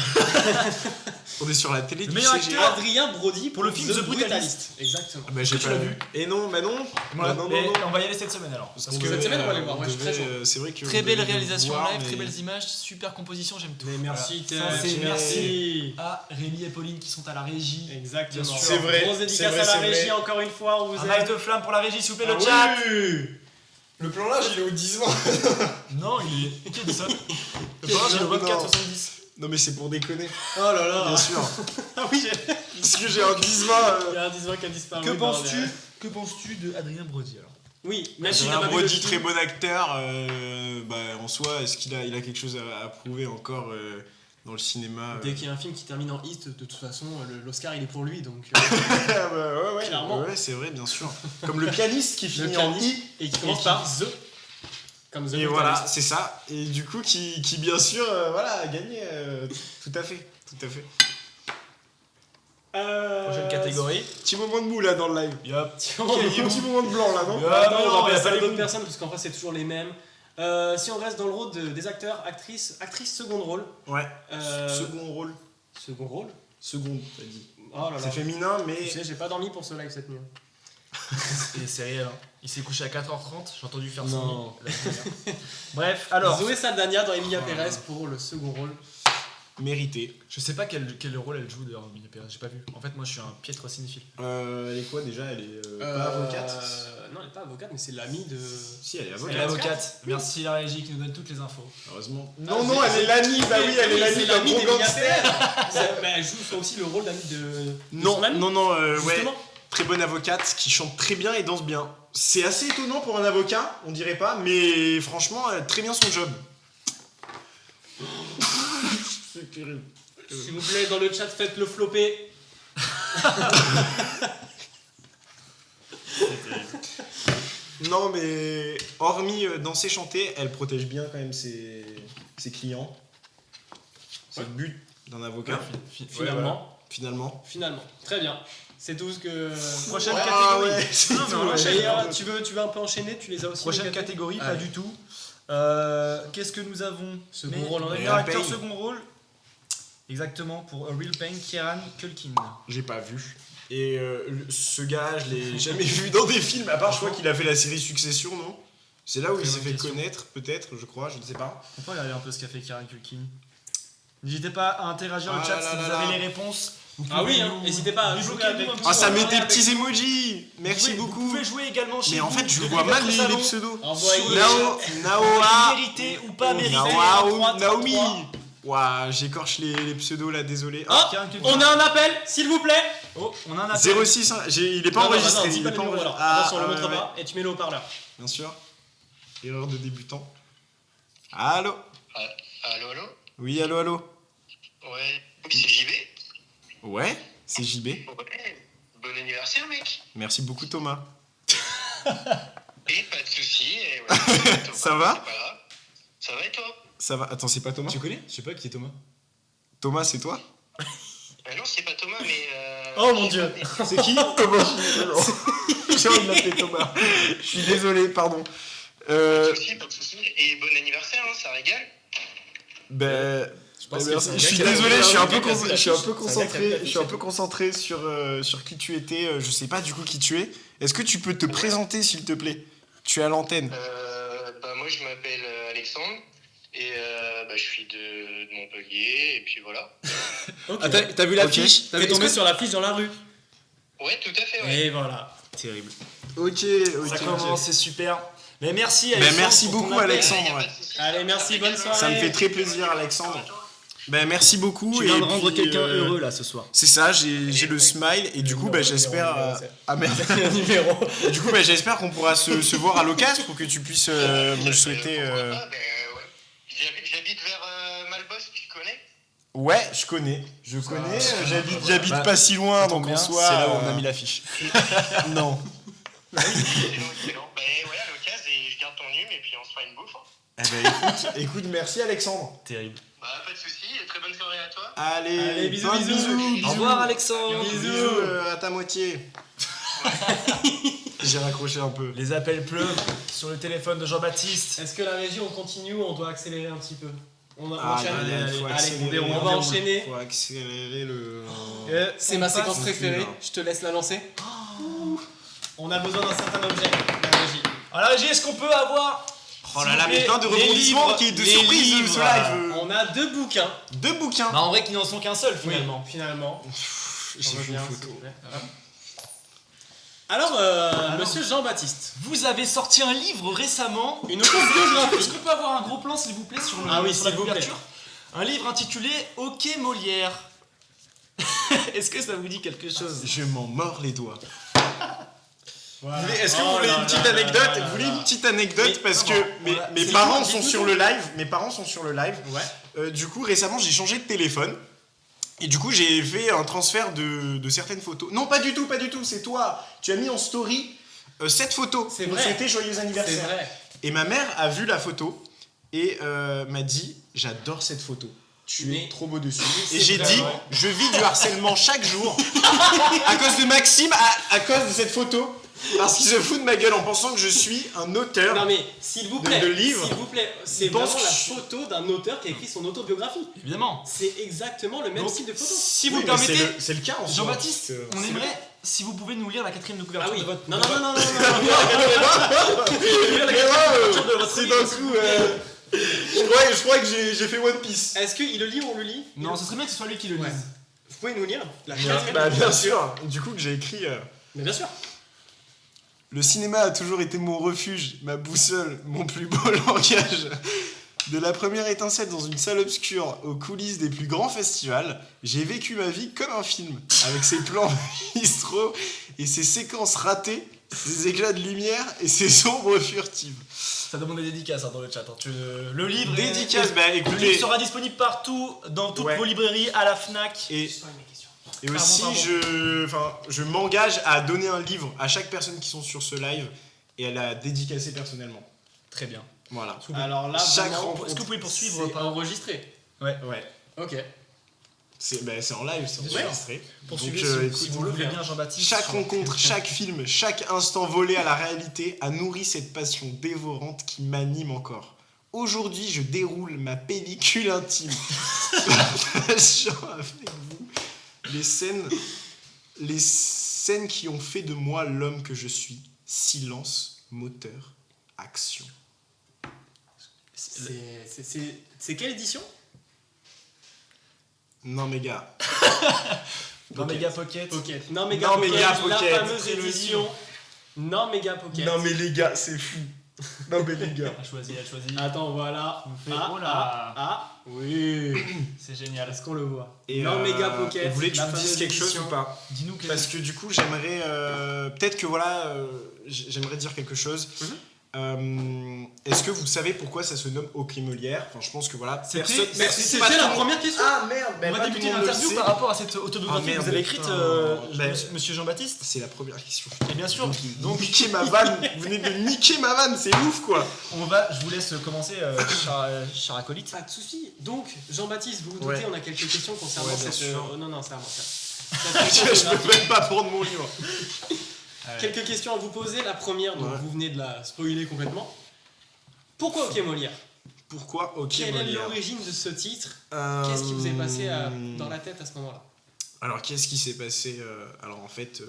On est sur la télé Le du meilleur CGR. acteur. Adrien Brody Pour le film The Brutalist. Exactement. Ah bah, j'ai Tu pas l'as vu. vu Et non, bah non. Voilà. Bah non, Et non, non. on va y aller cette semaine alors. Parce Parce qu'on que cette devait, semaine, on va aller voir. on Ouais, je suis très devait, c'est vrai que Très on belle devait le réalisation voir, live, mais- très belles images, super composition, j'aime tout. Mais merci, Ça, c'est Teps, merci à Rémi et Pauline qui sont à la régie. Exactement. Bien sûr. C'est vrai, Grosse c'est dédicace vrai, à la c'est régie, vrai. encore une fois, on vous Un aime. max de flamme pour la régie, s'il vous plaît, Ah le chat. oui. Le plan large, il est au 10 ans. Non, il est. Qui a dit ça Le plan large, il est au 24,70. Non, mais c'est pour déconner. Oh là là. Bien sûr. Ah oui, j'ai- Parce que j'ai un 10 il y a un 10 qui a disparu. Que bordel. penses-tu de Adrien Brody alors Oui, même s'il n'a Adrien pas vu le Brody, film. très bon acteur. Bah, en soi, est-ce qu'il a quelque chose à prouver encore dans le cinéma Dès qu'il y a un film qui termine en hit, de toute façon, l'Oscar il est pour lui, donc. Ah bah, ouais, Clairement. ouais, c'est vrai, bien sûr. Comme le pianiste qui Le finit en pianiste. I. Et qui commence par The. Comme The Et Brutalist. voilà, c'est ça. Et du coup, qui bien sûr, voilà, a gagné. Tout à fait. Prochaine catégorie. Petit moment de mou là dans le live. Yup. Il y a un petit moment de blanc là, non Ah, Non, non, on va mais passer pas à les d'autres bons. personnes, parce qu'en fait c'est toujours les mêmes. Si on reste dans le rôle des acteurs, actrices second rôle. Ouais. Euh, Second rôle. Second rôle. Seconde, t'as dit. Oh là là. C'est féminin, mais. Tu sais, j'ai pas dormi pour ce live cette nuit. Et c'est réel. Hein. Il s'est couché à 4h30, j'ai entendu faire Non. son lit. Bref, alors. Zoé Saldana dans Emilia Oh là Perez là. pour le second rôle. Mérité. Je sais pas quel rôle elle joue d'ailleurs, Emilia Pérez, j'ai pas vu. En fait, moi je suis un piètre cinéphile. Elle est quoi déjà? Elle est pas avocate? Non, elle est pas avocate, mais c'est l'amie de. Si, elle est Elle avocate. est avocate. Merci la régie qui nous donne toutes les infos. Heureusement. Non, elle est l'amie. Bah oui, elle est l'amie d'un l'amie gros d'Emilia gangster. Pérez. Mais elle joue aussi le rôle d'amie de. Non, ouais. Justement. Très bonne avocate qui chante très bien et danse bien. C'est assez étonnant pour un avocat, on dirait pas, mais franchement, elle a très bien son job. C'est terrible. S'il vous plaît, dans le chat, faites-le flopper. Non, mais hormis danser, chanter, elle protège bien quand même ses clients. C'est le but d'un avocat. Finalement. Finalement. Très bien. C'est tout ce que. Prochaine Ah catégorie. ouais, c'est Non, tout, mais on ouais. enchaîne. Tu veux un peu enchaîner? Tu les as aussi. Prochaine les catégorie, pas Allez. du tout. Qu'est-ce que nous avons? Second rôle en meilleur acteur Pain. second rôle. Exactement, pour A Real Pain, Kieran Culkin. J'ai pas vu. Et ce gars, je l'ai jamais vu dans des films, à part je crois qu'il a fait la série Succession, non? C'est là où il Très s'est bonne fait question. connaître, peut-être, je crois, je ne sais pas. On peut regarder un peu ce qu'a fait Kieran Culkin. N'hésitez pas à interagir dans le Ah chat là si là vous là. avez les réponses. Vous Ah pouvez oui, nous- n'hésitez pas à jouer débloquer avec nous un nous. petit Ah, ça peu. met voilà, des avec- petits emojis. Vous Merci pouvez- beaucoup. Vous pouvez jouer également chez Mais en vous, fait, je depuis vois mal votre les salon. pseudos. Envoyez. Naoa, Mérité ou pas mérité. Naomi. Ouah, j'écorche les pseudos là, désolé. Ah, Kieran Culkin. on a un appel, s'il vous plaît. Oh, on a un appel. 06, hein, il est pas enregistré. Dis Il pas est le pas numéro enregistré. alors. Ah, Attention, on le ouais, montre ouais, pas et tu mets le haut-parleur. bien sûr. Erreur de débutant. Allô? Allô? Oui, allô? Ouais, c'est JB? Ouais, c'est JB. Ouais, bon anniversaire, mec. Merci beaucoup, Thomas. Et pas de soucis. Et ouais, Thomas, Ça va? c'est pas grave. Ça va et toi? Ça va? Attends, c'est pas Thomas? Tu connais? Je sais pas qui est Thomas. Thomas, c'est toi? Non, c'est pas Thomas, mais. Oh mon dieu. C'est qui? Thomas. J'ai envie de l'appeler Thomas. Je suis désolé, pardon. Pas de soucis. Et bon anniversaire, hein, ça régale. Ben. pense que merci. c'est un Je suis gars qui a désolé, la- je suis un peu qui a la- je suis un peu c'est un gars qui a concentré, la- je suis un peu concentré sur qui tu étais. Je sais pas du coup qui tu es. Est-ce que tu peux te présenter s'il te plaît? Tu es à l'antenne. Bah, moi, je m'appelle Alexandre. Et bah, je suis de Montpellier. Et puis voilà. Ok. Ah, t'as vu l'affiche? T'es tombé sur l'affiche dans la rue. Ouais, tout à fait, ouais. Et voilà. Terrible. Ok. Ça commence, c'est super. Mais merci Ben, Alexandre. merci pour ton beaucoup, appel. Alexandre. Y a pas ouais. de soucis. Allez, merci, bonne soirée. Ça me fait très plaisir, Alexandre. Ben merci beaucoup. Tu viens et de rendre puis, quelqu'un heureux là ce soir. C'est ça, j'ai le smile et du coup ben j'espère. Ah merde. Numéro. Du coup ben j'espère qu'on pourra se voir à l'occasion pour que tu puisses me le souhaiter. Pourquoi pas, ben, ouais. J'habite vers Malbosse, tu connais? Ouais, je connais. J'habite Bah, pas si loin, donc Bien, en c'est soi. là où on a mis l'affiche. Non. Excellent. Ben ouais, à l'occasion, et je garde ton nume et puis on se fera une bouffe. Hein. Eh ben écoute, merci Alexandre. Terrible. Bah, pas de soucis, et très bonne soirée à toi. Allez, bisous, plein de bisous. Au revoir Alexandre. Bisous à ta moitié. J'ai raccroché un peu. Les appels pleuvent sur le téléphone de Jean-Baptiste. Est-ce que la régie, on continue ou on doit accélérer un petit peu? On Ah, enchaîne. faut Allez, accélérer, on va enchaîner. Faut accélérer le. C'est ma On séquence passe- préférée. Je te laisse la lancer. On a besoin d'un certain objet. La régie. Alors la régie, est-ce qu'on peut avoir Oh s'il là là, vous mais plaît, plein de les rebondissements livres, qui est de les surprise livres, ce live. On a 2 bouquins. 2 bouquins. Bah en vrai qu'ils n'en sont qu'un seul finalement. Finalement. J'ai On fait revient, une s'il photo. vous plaît. Alors, monsieur Jean-Baptiste, Vous avez sorti un livre récemment. une autobiographie. Est-ce qu'on peut avoir un gros plan s'il vous plaît sur, Ah oui, sur la s'il vous plaît. couverture? Un livre intitulé Ok Molière. Est-ce que ça vous dit quelque chose? Je m'en mords les doigts. Voilà. Est-ce que Oh vous voulez là une petite là anecdote? là là Vous voulez là. une petite anecdote Mais- parce que non, mes, voilà, mes c'est parents le sont dites-nous sur tout. le live. Mes parents sont sur le live. Ouais. Du coup, récemment, j'ai changé de téléphone. Et du coup, j'ai fait un transfert de certaines photos. Non, pas du tout. C'est toi. Tu as mis en story cette photo. C'est Pour vrai. souhaiter joyeux C'est anniversaire. vrai. Et ma mère a vu la photo et m'a dit j'adore cette photo. Tu Mais- es trop beau dessus. c'est Et j'ai vrai, dit ouais. je vis du harcèlement chaque jour à cause de Maxime, à cause de cette photo. Parce qu'il se fout de ma gueule en pensant que je suis un auteur. Non mais s'il vous plaît, de livres. s'il vous plaît, c'est Il pense vraiment la que je- photo d'un auteur qui a écrit son autobiographie. Évidemment. C'est exactement le même Donc, style de photo. Si vous Oui, me mais permettez, c'est le cas en soi. Jean-Baptiste, Parce que- on aimerait si vous pouvez nous lire la 4ème de Ah couverture oui. de votre. Non de non votre- non non non. Mais ouais, de votre c'est livre, d'un coup. Je crois que j'ai fait One Piece. Est-ce qu'il le lit ou on le lit? Non, ce serait bien que ce soit lui qui le lise. Ouais. Vous pouvez nous lire la Bien, quatrième bah, bien couverture. sûr. Du coup, que j'ai écrit. Mais bien sûr. Le cinéma a toujours été mon refuge, ma boussole, mon plus beau langage. De la première étincelle dans une salle obscure aux coulisses des plus grands festivals, j'ai vécu ma vie comme un film, avec ses plans magistraux et ses séquences ratées, ses éclats de lumière et ses ombres furtives. Ça demande des dédicaces dans le chat. Le livre, Dédicace, le livre écoutez. sera disponible partout, dans toutes Ouais. vos librairies, à la Fnac. Et Pardon, aussi, pardon. je m'engage à donner un livre à chaque personne qui sont sur ce live et à la dédicacer personnellement. Très bien. Voilà. Alors là, Chaque vraiment, rencontre. Est-ce que vous pouvez poursuivre c'est par enregistré. Ouais. Ok. C'est en live, c'est Bien sûr. enregistré. Poursuivez Donc, si écoute, vous le voulez bien, Jean-Baptiste. chaque rencontre, chaque film, chaque instant volé à la réalité a nourri cette passion dévorante qui m'anime encore. Aujourd'hui, je déroule ma pellicule intime, partageant avec vous les scènes qui ont fait de moi l'homme que je suis. Silence, moteur, action. C'est quelle édition? Non, mes gars. Dans Mega Pocket. Pocket. Non, Mega Non, Pocket, Mega la Pocket, fameuse c'est le édition. Non, Mega Pocket. Non, mais les gars, c'est fou. Non, mais les gars. Elle a choisi. Attends, voilà. fait- oh là. Oui. C'est génial. Est-ce qu'on le voit? Et Non, Mega Pocket. et vous voulez que je la vous dise fameuse quelque chose édition. ou pas? Dis-nous que. Parce que du coup, j'aimerais. Peut-être que voilà, j'aimerais dire quelque chose. Est-ce que vous savez pourquoi ça se nomme OK Molière? Enfin, je pense que voilà. C'était- personne- mais pas C'était tout la le monde- première question. Ah merde, On va débuter l'interview par rapport à cette autobiographie Ah, merde, que vous avez écrite, putain. monsieur Jean-Baptiste. C'est la première question. Et bien sûr, donc Niquer ma vanne, vous venez de niquer ma vanne, c'est ouf quoi. je vous laisse commencer, cher acolyte. Pas de soucis. Donc, Jean-Baptiste, vous vous doutez, Ouais. on a quelques questions concernant Ouais, bien cette. sûr. Non, c'est à moi. Je peux même pas prendre mon livre. Quelques questions à vous poser. La première, donc Ouais. vous venez de la spoiler complètement. Pourquoi OK Molière? Pourquoi OK Quelle est Molière? l'origine de ce titre? Qu'est-ce qui vous est passé dans la la tête à ce moment-là? Alors, qu'est-ce qui s'est passé Alors, en fait,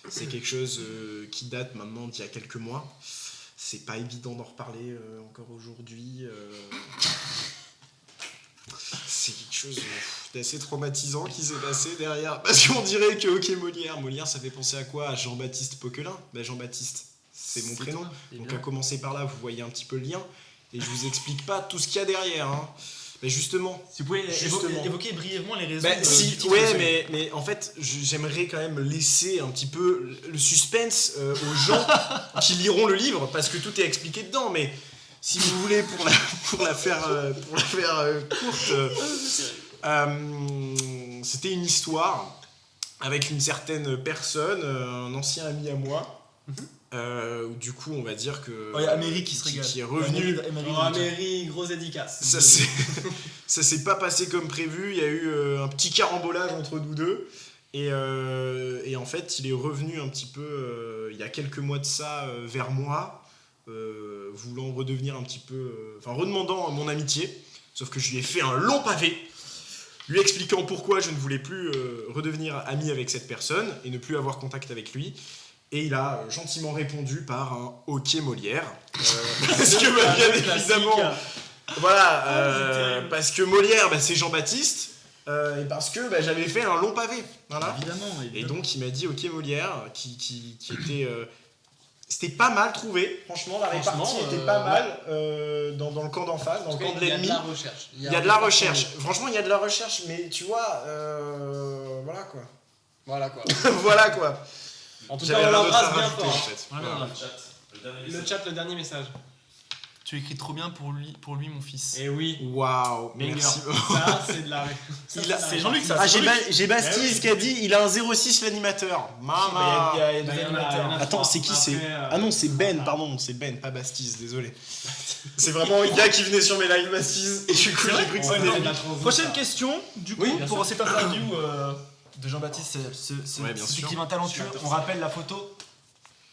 c'est quelque chose qui date maintenant d'il y a quelques mois. C'est pas évident d'en reparler encore aujourd'hui. C'est quelque chose d'assez traumatisant qui s'est passé derrière. Parce qu'on dirait que OK Molière, ça fait penser à quoi? À Jean-Baptiste Poquelin. Ben, Jean-Baptiste, c'est mon prénom. Donc, à commencer par là, vous voyez un petit peu le lien. Et je vous explique pas tout ce qu'il y a derrière. Hein. Mais justement. Si vous pouvez Justement. évoquer brièvement les raisons. Bah, du si, titre ouais, de ce- mais en fait, j'aimerais quand même laisser un petit peu le suspense aux gens qui liront le livre, parce que tout est expliqué dedans. Mais si vous voulez, pour la faire courte, c'était une histoire avec une certaine personne, un ancien ami à moi. Où du coup, on va dire que. Oh, il y a Améry qui se régale. Qui est revenu. Améry, grosse dédicace. Ça s'est pas passé comme prévu. Il y a eu un petit carambolage entre nous deux. Et en fait, il est revenu un petit peu il y a quelques mois de ça vers moi, voulant redevenir un petit peu. Enfin, redemandant mon amitié. Sauf que je lui ai fait un long pavé, lui expliquant pourquoi je ne voulais plus redevenir ami avec cette personne et ne plus avoir contact avec lui. Et il a gentiment répondu par un OK Molière. Parce que bah, bien évidemment, voilà, parce que Molière, bah, c'est Jean-Baptiste, et parce que bah, j'avais fait un long pavé. Voilà. Évidemment. Et donc il m'a dit OK Molière, qui était. C'était pas mal trouvé, franchement, la répartie était pas mal dans le camp d'en face, dans le camp de l'ennemi. Il y a de la recherche. Il y a de la recherche. Franchement, il y a de la recherche, mais tu vois, voilà quoi. Voilà quoi. Voilà quoi. En tout J'avais cas, on rien d'autre à l'embrasse bien rajouter, fort. en fait. Voilà. Le chat, le dernier message. Tu écris trop bien pour lui mon fils. Et oui, Waouh, Banger. merci. ça c'est de la rue. C'est Jean-Luc, ça. Ah, c'est Jean-Luc. j'ai Bastise qui a dit il a un 06 l'animateur. Maman. Il y a des Bah, il y en a animateurs. Attends, trois. c'est qui c'est Après, Ah non, c'est Ben, pardon, c'est Ben, pas Bastise, désolé. C'est vraiment un gars qui venait sur mes lives Bastise et du coup j'ai cru que Ouais, c'était c'est de lui. la transition, Prochaine ça. question, du coup, Oui, bien pour sûr. cette interview de Jean-Baptiste, Ouais, bien cet sûr. écrivain talentueux. On rappelle la photo.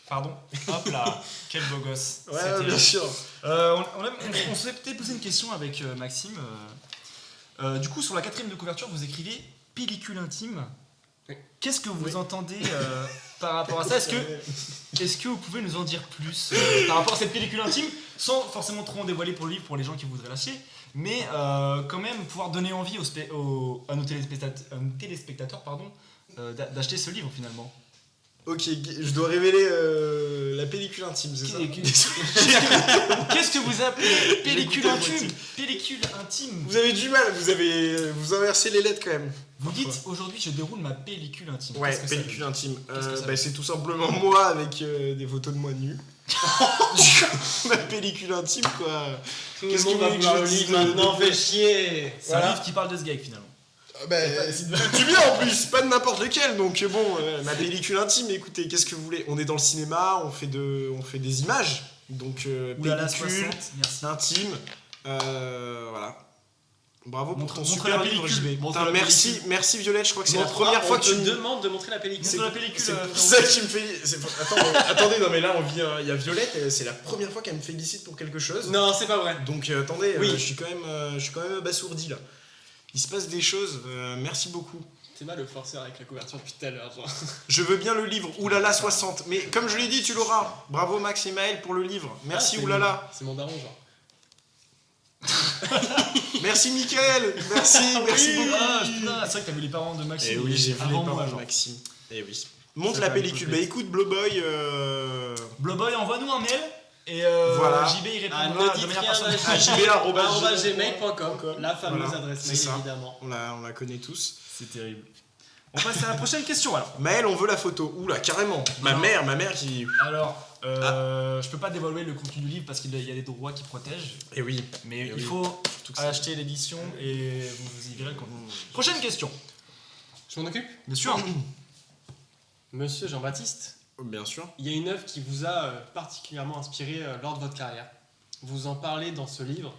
Pardon. Hop là, quel beau gosse. Ouais, C'était- bien sûr. on s'est peut-être posé une question avec Maxime. Du coup, sur la 4ème de couverture, vous écrivez pellicule intime. Oui. Qu'est-ce que vous entendez par rapport à ça? Est-ce que vous pouvez nous en dire plus par rapport à cette pellicule intime? sans forcément trop en dévoiler pour le livre pour les gens qui voudraient l'acheter, mais quand même pouvoir donner envie à nos téléspectateurs d'acheter ce livre finalement. Ok, je dois révéler la pellicule intime, c'est ça? Qu'est-ce que vous appelez pellicule intime? Pellicule intime. Vous avez du mal, vous inversez les lettres quand même. Vous dites aujourd'hui je déroule ma pellicule intime. Ouais, Qu'est-ce que ça veut pellicule dire? intime. Qu'est-ce que ça veut C'est tout simplement moi avec des photos de moi nu. Ma pellicule intime quoi. Qu'est-ce qu'on va vouloir le livre maintenant? Fait chier. C'est un livre qui parle de ce gag finalement. Du bien en plus, pas de n'importe lequel. Donc bon, ma pellicule intime. Écoutez, qu'est-ce que vous voulez? On est dans le cinéma, on fait des images. Donc Oulala, pellicule 60, merci. intime. Voilà. Bravo pour ton Montre super la livre, pellicule. JB. Montre Putain, la merci, pellicule. merci Violette. Je crois que c'est la Montre première pas, fois on que te tu me demande de montrer la pellicule. Montre la pellicule. C'est frérot. pour ça que tu me félicite. Attendez, non mais là on vit. Il y a Violette, c'est la première fois qu'elle me félicite pour quelque chose. Non, c'est pas vrai. Donc attendez, Oui. je suis quand même abasourdi là. Il se passe des choses. Merci beaucoup. T'es mal le forceur avec la couverture depuis tout à l'heure, genre. Je veux bien le livre. Oulala 60. Mais comme je l'ai dit, tu l'auras. Bravo Max et Maël pour le livre. Merci Ah, c'est Oulala. C'est mon daron, genre. Merci Mickaël. Merci beaucoup. Ah putain, c'est vrai que t'as vu les parents de Maxime. Et oui, j'ai vu les avant parents moi, de genre. Maxime. Et oui. Montre Ça la fait un pellicule. peu Bah bête. écoute, Blowboy. Blowboy, envoie-nous un mail et Voilà. JB il Ah, répondra ne de dites manière rien personnelle. à jb@gmail.com, la fameuse Voilà, adresse c'est mail ça. évidemment. On la connaît tous. C'est terrible. On passe à la prochaine question alors. Maël, on veut la photo. Oula, carrément. Ma Non. mère qui. Alors, je peux pas dévoiler le contenu du livre parce qu'il y a des droits qui protègent, Et oui. mais Et il oui. faut Surtout que c'est- acheter l'édition et vous y verrez le contenu. Prochaine question. Je m'en occupe. Bien sûr. Monsieur Jean-Baptiste, Bien sûr. il y a une œuvre qui vous a particulièrement inspiré lors de votre carrière. Vous en parlez dans ce livre.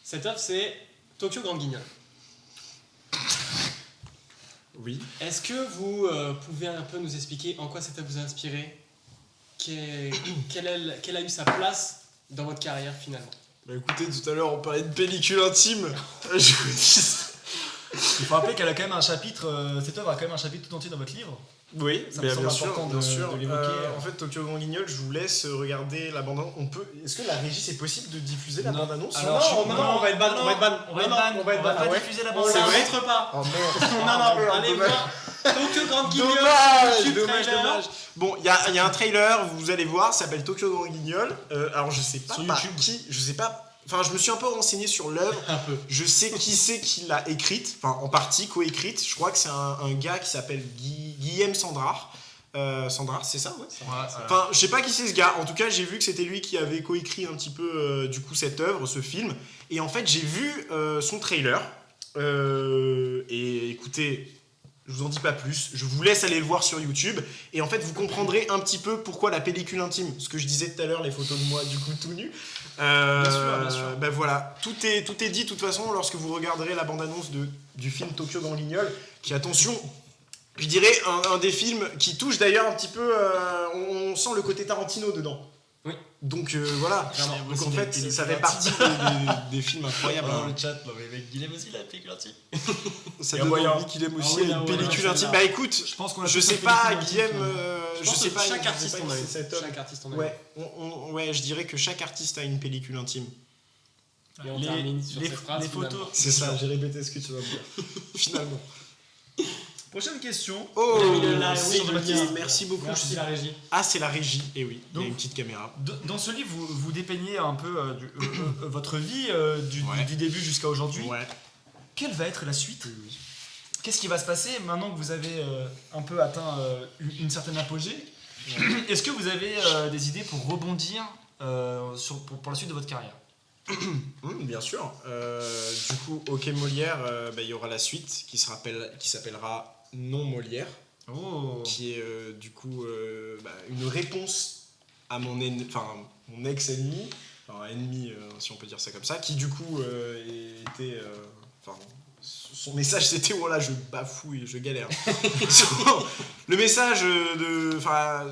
Cette œuvre, c'est Tokyo Grand Guignol. Oui. Est-ce que vous pouvez un peu nous expliquer en quoi cette œuvre vous a inspiré? Quelle a eu sa place dans votre carrière finalement? Bah écoutez, tout à l'heure on parlait de pellicule intime. Je vous dis. Il faut rappeler qu'elle a quand même un chapitre, cette œuvre a quand même un chapitre tout entier dans votre livre. Oui, Ça me bien semble sûr, important bien de sûr. l'évoquer. En fait, Tokyo Grand Guignol, je vous laisse regarder la bande-annonce. Est-ce que la régie, c'est possible de diffuser la Non. bande-annonce? Alors, non, on va être ban, on va être ban. On va être ban, on va pas diffuser la bande. On C'est la vrai montre pas. Oh merde. Non, allez voir Tokyo Grand Guignol. Dommage. Bon, il y a un trailer, vous allez voir, ça s'appelle Tokyo Grand Guignol. Alors, je sais pas Sur par YouTube. qui, je sais pas. Enfin, je me suis un peu renseigné sur l'œuvre. Un peu. Je sais qui c'est qui l'a écrite, enfin en partie coécrite. Je crois que c'est un gars qui s'appelle Guillaume Sandrard. Sandrard, c'est ça, ouais. Enfin, je sais pas qui c'est ce gars. En tout cas, j'ai vu que c'était lui qui avait coécrit un petit peu du coup cette œuvre, ce film. Et en fait, j'ai vu son trailer. Et écoutez, je vous en dis pas plus. Je vous laisse aller le voir sur YouTube. Et en fait, vous comprendrez un petit peu pourquoi la pellicule intime. Ce que je disais tout à l'heure, les photos de moi du coup tout nu. Bien sûr. Ben voilà, tout est dit de toute façon lorsque vous regarderez la bande-annonce du film Tokyo Grand Guignol, qui, attention, je dirais un des films qui touche d'ailleurs un petit peu, on sent le côté Tarantino dedans. Oui. Donc voilà, Clairement. donc en fait ça fait partie des films incroyables. Dans le chat, non, mais mec, il aime aussi la pellicule intime. Ça Et donne moyen. envie qu'il aime aussi Ah oui, une là, ouais, pellicule là, intime. là. Bah écoute, Je pense qu'on a je tous sais une pas pellicule intime, Guillaume, Je je pense sais que pas. chaque je artiste sais en pas a si une. cet homme- Chaque artiste en a une. Ouais, je dirais que chaque artiste a une pellicule intime. Et on termine sur cette phrase, les photos. finalement. C'est ça, j'ai répété ce que tu vas me dire. Finalement. Prochaine question. Oh, Oui, Jean-Baptiste, Julien. merci beaucoup. Merci la régie. Ah, c'est la régie. Et oui, il y Donc- a une petite caméra. Dans ce livre, vous dépeignez un peu votre vie Ouais. du début jusqu'à aujourd'hui. Ouais. Quelle va être la suite? Qu'est-ce qui va se passer maintenant que vous avez un peu atteint une certaine apogée? Est-ce que vous avez des idées pour rebondir pour la suite de votre carrière? Bien sûr. Du coup, OK Molière, il y aura la suite qui s'appellera Non Molière, Oh. qui est du coup une réponse à mon ex-ennemi, enfin ennemi si on peut dire ça comme ça, qui du coup était... son message c'était voilà, je bafouille, je galère. Le message de... Enfin...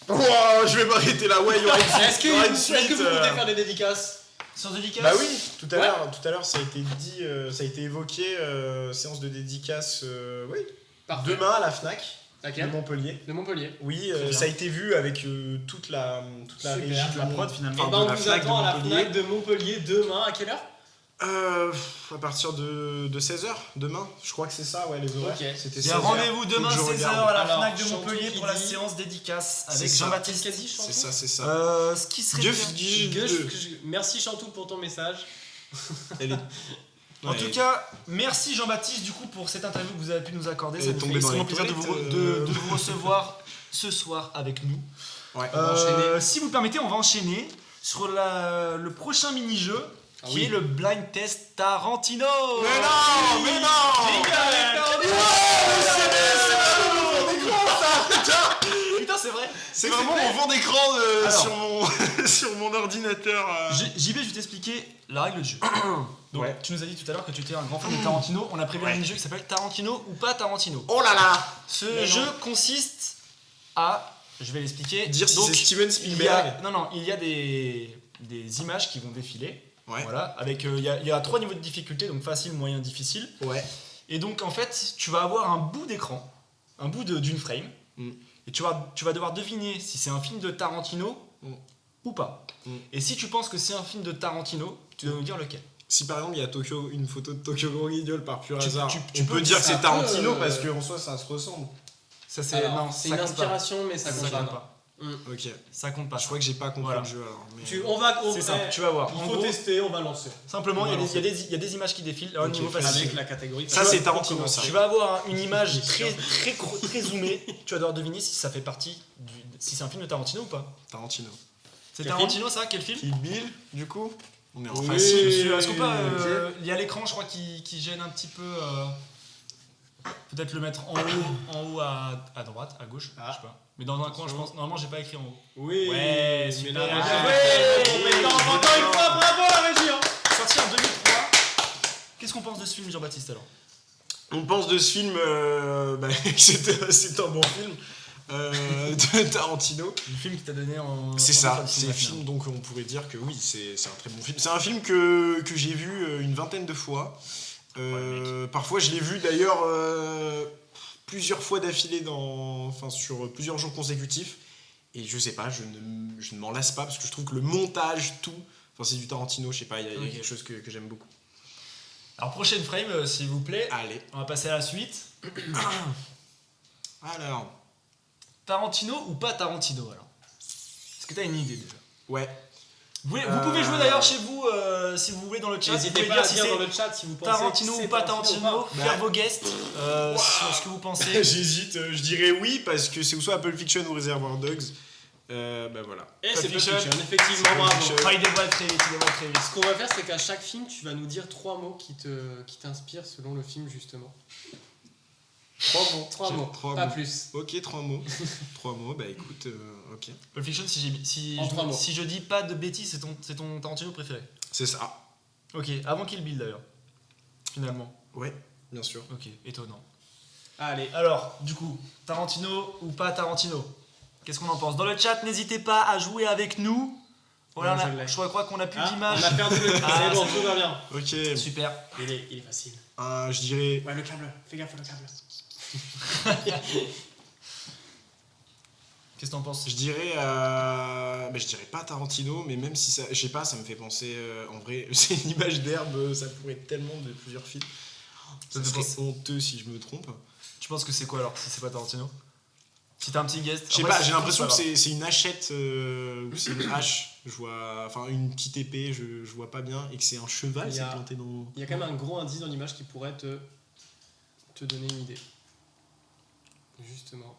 Oh, je vais m'arrêter là, ouais, il y aura une suite. Est-ce il y aura une que suite, vous pouvez faire des dédicaces? Sans dédicace? Bah oui, tout à l'heure ça a été dit, ça a été évoqué, séance de dédicace, oui. Parfait. Demain à la FNAC. de Laquelle ? Montpellier. De Montpellier. Oui, bien. ça a été vu avec toute la Super. régie de La prod, finalement. Et Enfin, ben de on la vous Fnac de attend à la Montpellier. Fnac de Montpellier demain, à quelle heure ? À partir de 16h demain, je crois que c'est ça, ouais, les horaires. Ok. C'était Il y a 16h. rendez-vous demain Faut que je 16h regarde. à la Alors, Fnac de Chantou Montpellier qui pour la dit- séance dédicace C'est avec ça. Jean-Baptiste. Qu'est-ce qu'elle dit, Chantou ? C'est ça. Ce qui serait Gueuf, bien. Merci Chantou pour ton message. Elle est... En Ouais. tout cas, merci Jean-Baptiste du coup pour cette interview que vous avez pu nous accorder. Elle Ça est nous fait tombée dans extrêmement les plaisir de toilettes, de vous recevoir ce soir avec nous. Ouais. On va enchaîner. Si vous le permettez, on va enchaîner sur le prochain mini-jeu Ah qui oui. est le blind test Tarantino. Mais non Putain, c'est vrai. C'est vraiment mon fond d'écran Alors. sur mon ordinateur. JB, je vais t'expliquer la règle du jeu. Donc, Ouais. tu nous as dit tout à l'heure que tu étais un grand fan de Tarantino. On a prévu un Ouais. mini-jeu qui s'appelle Tarantino ou pas Tarantino. Oh là là Ce jeu consiste à, je vais l'expliquer. Dire si Donc, c'est Steven Spielberg. il y a des images qui vont défiler. Ouais. Voilà, avec il y a 3 niveaux de difficulté, donc facile, moyen, difficile. Ouais. Et donc en fait, tu vas avoir un bout d'écran, un bout d'une frame, Mm. et tu vas devoir deviner si c'est un film de Tarantino Mm. ou pas. Mm. Et si tu penses que c'est un film de Tarantino, tu dois nous dire lequel. Si par exemple il y a une photo de Tokyo Grand Guignol par pur Tu- hasard, tu on peux peut dire dire que c'est ça Tarantino peut, parce qu'en soi ça se ressemble. Ça c'est Alors, non, c'est ça une compte pas. inspiration, mais ça Ça compte compte pas. pas. Ok. Ça compte pas. Je crois que j'ai pas compris Voilà. le jeu alors. Mais... C'est simple, tu vas voir. Il En faut gros, tester, on va lancer. simplement, il y a On va il y a des images qui défilent. Alors, Ok, niveau facile. facile. Avec la catégorie. Ça c'est Tarantino ça. Tu vas avoir une image très zoomée. Tu vas devoir deviner si ça fait partie si c'est un film de Tarantino ou pas. Tarantino. C'est Quel Tarantino ça? Quel film? Kill Bill du coup. On est en Oui. facile. Monsieur, est-ce qu'on peut ok. il y a l'écran, je crois, qui gêne un petit peu. Peut-être le mettre en haut à droite, à gauche, je sais pas. Mais dans un coin, je pense. Normalement, j'ai pas écrit en haut. Oui. Ouais, mais super. la Ah, régie, ouais. elle est compétente. Encore une fois, bravo la régie. Hein. Sorti en 2003. Qu'est-ce qu'on pense de ce film, Jean-Baptiste alors? On pense de ce film que c'est un bon film de Tarantino. Le film qui t'a donné en. C'est en ça, étoile de c'est cinéma, un film finalement. donc on pourrait dire que oui, c'est un très bon film. C'est un film que j'ai vu une vingtaine de fois. Parfois je l'ai vu d'ailleurs plusieurs fois d'affilée sur plusieurs jours consécutifs. Et je sais pas, je ne m'en lasse pas parce que je trouve que le montage, tout, c'est du Tarantino, je sais pas, il y a Ok. quelque chose que j'aime beaucoup. Alors, prochaine frame, s'il vous plaît. Allez, On va passer à la suite. alors, Tarantino ou pas Tarantino alors? Est-ce que t'as une idée déjà? ouais, Vous pouvez jouer d'ailleurs chez vous si vous voulez dans le chat. N'hésitez vous pas pouvez à si dire c'est dans le chat si vous pensez Tarantino que c'est ou pas Tarantino, Bah. faire vos guests sur ce que vous pensez. j'hésite, je dirais oui parce que c'est soit Pulp Fiction ou Reservoir Dogs. Voilà. Et Pulp c'est Pulp Fiction. Fiction, effectivement, Pulp bravo. Fiction. Enfin, il dévoile très vite, Ce qu'on va faire, c'est qu'à chaque film, tu vas nous dire 3 mots qui t'inspirent selon le film, justement. 3 mots, Trois pas mots. plus. Ok, 3 mots. 3 mots, bah écoute, ok. Pulp Fiction, En 3 mots. si je dis pas de bêtises, c'est ton Tarantino préféré. C'est ça. Ok, avant Kill Bill d'ailleurs. Finalement. Ouais, bien sûr. Ok, étonnant. Allez. Alors, du coup, Tarantino ou pas Tarantino? Qu'est-ce qu'on en pense? Dans le chat, n'hésitez pas à jouer avec nous. Voilà, Ouais, je l'ai. je crois qu'on a plus Ah, d'images. on a perdu le. Ah, c'est bon, c'est tout va bien. Ok, Super. Il est facile. je dirais. Ouais, le câble. Fais gaffe au câble. Qu'est-ce que t'en penses? Je dirais. Je dirais pas Tarantino, mais même si ça. Je sais pas, ça me fait penser. En vrai, c'est une image d'herbe, ça pourrait être tellement de plusieurs films. Ça te serait pense- honteux si je me trompe. Tu penses que c'est quoi alors si c'est pas Tarantino? Si t'as un petit guest. Je sais Après, pas, j'ai l'impression que ça va. c'est une hachette ou c'est une hache. Je vois. Enfin, une petite épée, je vois pas bien. Et que c'est un cheval, Il y c'est a- planté dans. Il y a quand même un gros indice dans l'image qui pourrait te donner une idée. Justement.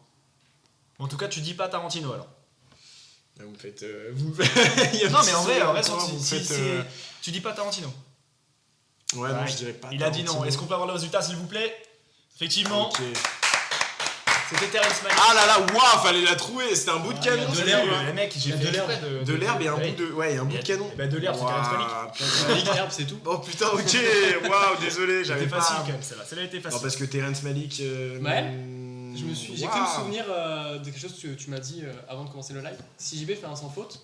En tout cas, tu dis pas Tarantino alors. Vous me faites. Non, mais en vrai, vous si faites, c'est. Tu dis pas Tarantino. Ouais, non, je dirais pas. Il a dit non. Tarantino. Est-ce qu'on peut avoir le résultat s'il vous plaît? Effectivement, Ok. c'était Terrence Malick. Ah là là, waouh, fallait la trouver, c'était un bout de Il y a canon. de c'était- l'herbe, les mecs, j'ai Il y a fait de l'herbe. exprès De l'herbe et un Ouais. bout de. Ouais, un bout de canon. Bah, de l'herbe, c'est Terrence Malick. Waouh, putain. Malik Herbe, c'est tout. Oh putain, ok, waouh, désolé, j'avais C'était pas. facile quand même, celle-là. Celle-là était Non, facile. parce que Terrence Malick. J'ai cru me souvenir de quelque chose que tu m'as dit avant de commencer le live. Si JB fait un sans faute,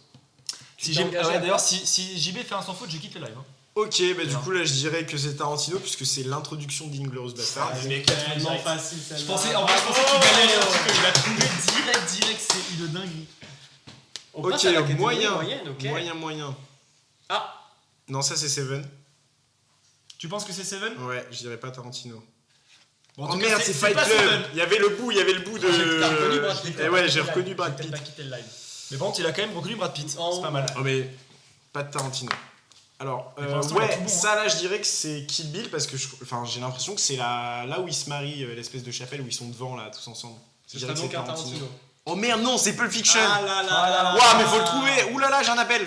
Si t'es engagé à D'ailleurs, faire. si JB fait un sans faute, je quitte le live. Hein. Ok, bah du coup là je dirais que c'est Tarantino puisque c'est l'introduction d'Inglourious Bastard. C'est tellement facile celle-là. Je pensais qu'il galère un petit peu. Il a trouvé direct, c'est une dinguerie. On passe à la catégorie moyen. moyenne, ok. Moyen. Ah, Non, ça c'est Seven. Tu penses que c'est Seven? Ouais, je dirais pas Tarantino. Bon, en Oh tout cas, merde, c'est c'est Fight pas Club. Seven. Il y avait le bout de. T'as reconnu Brad Pitt, Eh ouais, j'ai reconnu Brad J'ai Pitt. peut-être pas quitté le live. Mais bon, il a quand même reconnu Brad Pitt. C'est pas mal. Oh mais pas de Tarantino. Alors Mais pour l'instant, il a ouais, tout bon, ça là je dirais que c'est Kill Bill parce que j'ai l'impression que c'est là où ils se marient, l'espèce de chapelle où ils sont devant là tous ensemble. ce Je serait dirais que donc c'est un Tarantino. Oh merde non, c'est Pulp Fiction. Ah là là. Ouah mais faut le trouver. Ouh là là, j'ai un appel.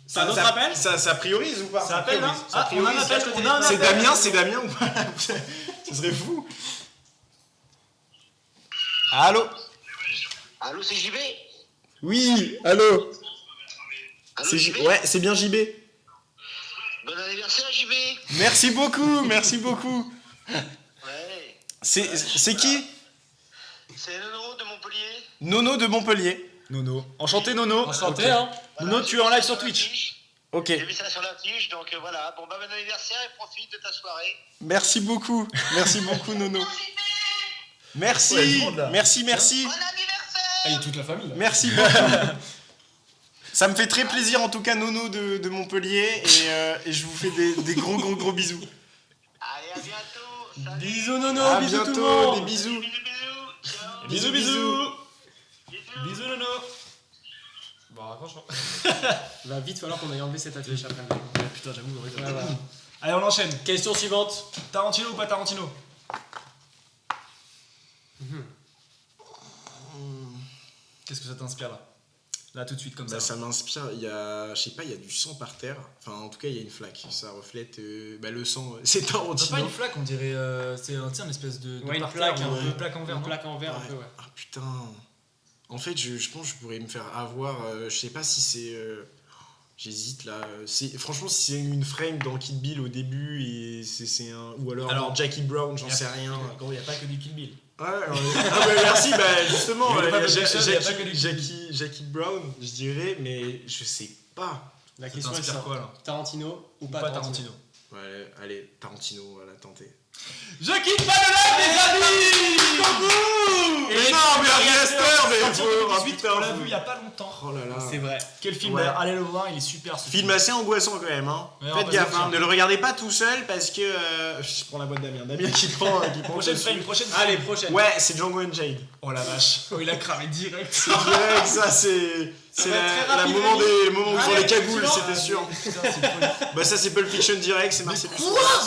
C'est un autre appel? Ça priorise ou pas? Ça appelle là? Ça Ah, on a un priorise. appel, on a un C'est appel. Damien ou pas? Ce serait fou. Allô? Allô, c'est JB? Oui, allô? Allô, C'est JB? Ouais, c'est bien JB. Bon anniversaire, JB! Merci beaucoup. Ouais. C'est qui? C'est Nono de Montpellier. Nono de Montpellier. Nono. Enchanté, Nono. Enchanté, hein. Nono, tu es en live sur Twitch. Ok, J'ai vu ça sur l'affiche, donc voilà. Bon, bah, bon anniversaire et profite de ta soirée. merci beaucoup Nono. Merci, Ouais, du monde, là. merci. Bon anniversaire! Il y a toute la famille là. Merci beaucoup. Ça me fait très plaisir en tout cas Nono de Montpellier et je vous fais des gros bisous. Allez, à bientôt! Salut. Bisous Nono, À bisous tout le bientôt, monde. des bisous. Ciao! Bisous. Bisous, Nono. Bon, franchement. Il va vite falloir qu'on aille enlever cette affiche après. Putain, j'avoue, Ouais, voilà. Allez, on enchaîne. Question suivante. Tarantino ou pas Tarantino? Qu'est-ce que ça t'inspire là? Là, tout de suite, comme Bah, ça. ça m'inspire, il y a, je sais pas, il y a du sang par terre. Enfin, en tout cas, il y a une flaque. Ça reflète le sang. C'est C'est Tarantino. pas une flaque, on dirait. C'est un espèce de Ouais, une parterre, plaque, ou un une peu. plaque en verre. Une non plaque en verre un peu, ouais. Ah putain. En fait, je pense que je pourrais me faire avoir. Je sais pas si c'est. J'hésite là. Franchement, si c'est une frame dans Kill Bill au début et c'est un. Ou alors, Alors, dans Jackie Brown, j'en Y a- sais rien. Gros, y a pas que du Kill Bill. Ouais, alors, ah bah merci, bah justement, Il y a pas de Ja- Jackson, il y a pas que du Jackie Brown, je dirais, mais je sais pas. La Ça question est t'inspire simple. quoi là? Tarantino ou Ou pas pas Tarantino? Tarantino? Ouais, allez, Tarantino, on va la tenter. Je quitte pas le live, les amis! Coucou! Énorme réacteur, mais sorti en faut- 2018, putain, on l'a faut- vu il y a pas longtemps. Oh là là. C'est vrai. Quel film Ouais. d'ailleurs, allez le voir, il est super ce Film assez angoissant quand même, hein. Ouais, on Faites va gaffe, se dire. hein. Ne le regardez pas tout seul parce que. Je prends la voix de Damien qui prend. Prochaine dessus. frame, prochaine Allez, prochaine. Ouais, c'est Django Unchained. Oh la vache. Oh, il a cramé direct. Je dirais que ça, c'est. C'est va être très la rapide, moment Rémi. des moments où ils ont Allez, les cagoules, suivant. c'était sûr. Putain, c'est folie. Bah, ça, c'est Pulp Fiction direct, c'est Marcel.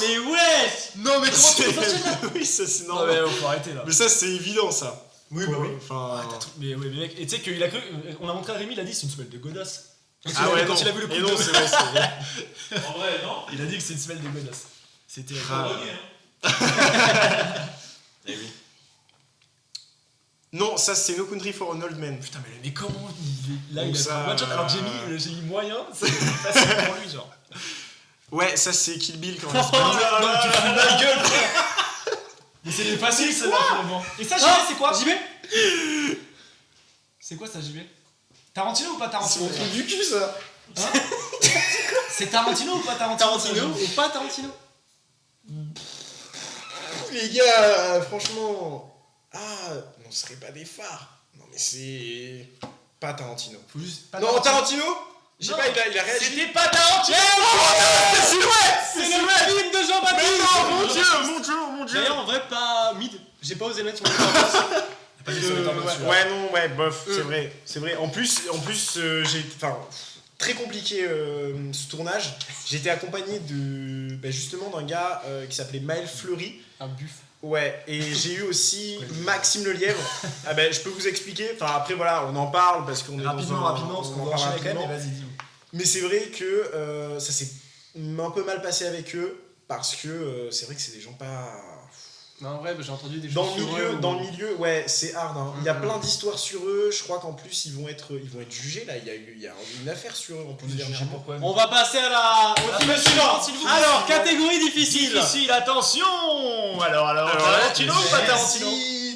Mais ouais. Non, mais comment tu peux faire ça? Oui, ça, c'est Non, normal. mais faut arrêter là. Mais ça, c'est évident, ça. Oui, Pour- bah oui. Enfin. Mais ouais, mais mec, et tu sais qu'il a cru. On a montré à Rémi, il a dit c'est une semelle de godasses. Ah ouais, quand non. il a vu le Et coup non, de- c'est vrai, c'est vrai. En vrai, non? Il a dit que c'est une semelle de godasses. C'était. Ah. Redonné, hein. Eh oui. Non, ça, c'est No Country for an Old Man. Putain, mais comment là Donc il a ça, fait un one shot alors que j'ai mis moyen, c'est facile pour lui, genre. Ouais, ça, c'est Kill Bill quand Oh, même. non, mais tu te fous de ma gueule, frère. Mais c'est facile, celle-là, finalement. Et ça, JB, c'est quoi? JB. C'est quoi ça, JB? Tarantino ou pas C'est Tarantino? mon truc du cul, ça. C'est Tarantino ou pas Tarantino? Tarantino ou pas Tarantino? Les gars, franchement. Ah, on serait pas des phares. Non, mais c'est. Pas Tarantino. Faut juste pas Non, Tarantino. Je sais Non, pas, il a réagi. C'était pas Tarantino! C'est Silhouette. C'est le film de Jean-Baptiste. Mais non, mon dieu, mon dieu. D'ailleurs, en vrai, pas mid. J'ai pas osé mettre sur le Pas dit sur le temps dessus, là. Ouais, non, ouais, bof, c'est vrai. En plus, j'ai. Enfin, très compliqué ce tournage. J'étais accompagné de. Bah, justement d'un gars qui s'appelait Maël Fleury. Un buff. Ouais, et j'ai eu aussi Maxime Lelièvre. Ah ben, je peux vous expliquer. Enfin, après, voilà, on en parle parce qu'on est Rapidement, dans un. rapidement, parce on qu'on en va parle enchaîner quand même, rapidement. mais vas-y, dis-moi. Mais c'est vrai que ça s'est un peu mal passé avec eux parce que c'est vrai que c'est des gens pas. Non, en vrai, j'ai entendu des Dans choses le sur milieu, eux dans où- le milieu, ouais, c'est hard. Hein. Il y a plein d'histoires sur eux. Je crois qu'en plus ils vont être jugés là. Il y a une affaire sur eux en plus dernièrement. pourquoi? On va passer au film suivant. s'il vous plaît. Alors, catégorie difficile. Difficile, attention! Alors, Tarantino ou pas Tarantino?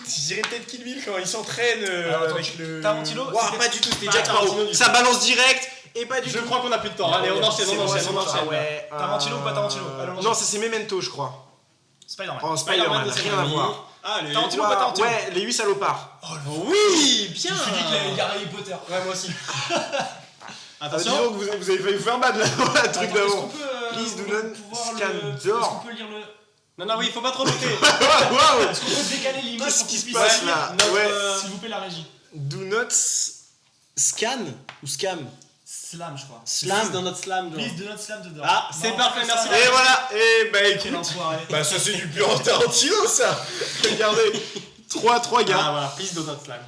Je dirais peut-être Kill Bill quand il s'entraîne Alors, attends, avec le. Tarantino, Ouah, c'était pas du tout, c'était pas Jack Tarantino Sparrow. du Ça balance direct. Et pas du Je tout. crois qu'on a plus de temps. Allez, on enchaîne, C'est on bon, enchaîne, c'est on bon. enchaîne. Ah ouais. Tarantino ou pas Tarantino? Allez, on Non, enchaîne. ça c'est Memento, je crois. Spider-Man. Oh, Spider-Man, de ses rien à amis. voir. Allez. Tarantino ou pas Tarantino? Ouais, les 8 salopards. Oui, bien. Je me suis dit qu'il allait Harry Potter. Ouais, moi aussi. Ah, dis Attention. donc, vous avez failli vous faire mal là, dans le truc Attends, est-ce d'avant. qu'on peut, Please do not pouvoir scan est-ce door. qu'on peut lire le... Non, non, oui, il faut pas trop noter. Waouh. Est-ce qu'on peut décaler l'image Qu'est-ce pour qui qu'il se puisse passe lire là? notre, Ouais. S'il vous plaît, la régie. Do not scan ou scam? Slam, je crois. Slam dans notre slam. genre. Please do not slam dedans. Ah, c'est Non, parfait, pas merci. ça. Et voilà. Et bah Quel écoute. enfoiré. Bah ça c'est du pur Tarantino ça. Regardez. 3 Ah, gars. voilà, please do not slam.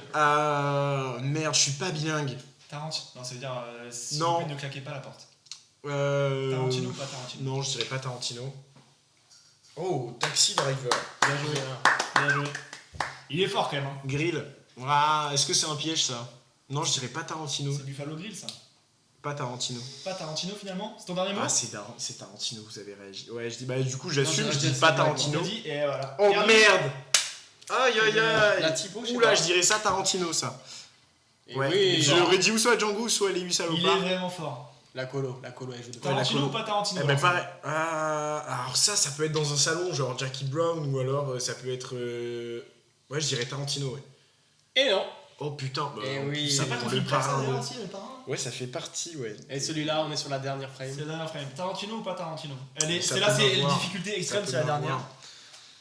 Merde, je suis pas bilingue. Tarantino. Non, ça veut dire s'il Non. vous plaît, ne claquez pas la porte. Euh... Tarantino ou pas Tarantino? Non, je dirais pas Tarantino. Oh, Taxi Driver. Bien joué. Bien joué. Il est fort quand même. Hein. Grill. Ah, est-ce que c'est un piège ça? Non, je dirais pas Tarantino. C'est Buffalo Grill ça. Pas Tarantino. Pas Tarantino finalement? C'est ton dernier mot? Ah, c'est Tarantino, vous avez réagi. Ouais, je dis bah du coup j'assume, Non, je j'ai dis pas dit Tarantino. On dit et voilà. Oh Terminé. merde. Aïe aïe aïe. La typo, je sais Oula, pas. je dirais ça Tarantino ça. Et Ouais. oui, J'aurais dit ou soit Django ou soit les 8 Il est salopards. vraiment fort. la colo, elle joue de Tarantino colo. ou pas Tarantino? Eh ben alors, pareil. Alors ça peut être dans un salon, genre Jackie Brown, ou alors ça peut être. Ouais, je dirais Tarantino, ouais. Et non. Oh putain, bah, Eh oui. ça C'est pas va ton le film préféré, parrain. d'ailleurs, aussi, le parrain? Ouais, ça fait partie, ouais. Et celui-là, on est sur la dernière frame. C'est la dernière frame. Tarantino ou pas Tarantino? Ça C'est là, peut c'est la m'avoir. difficulté extrême, Ça c'est la peut dernière. m'avoir.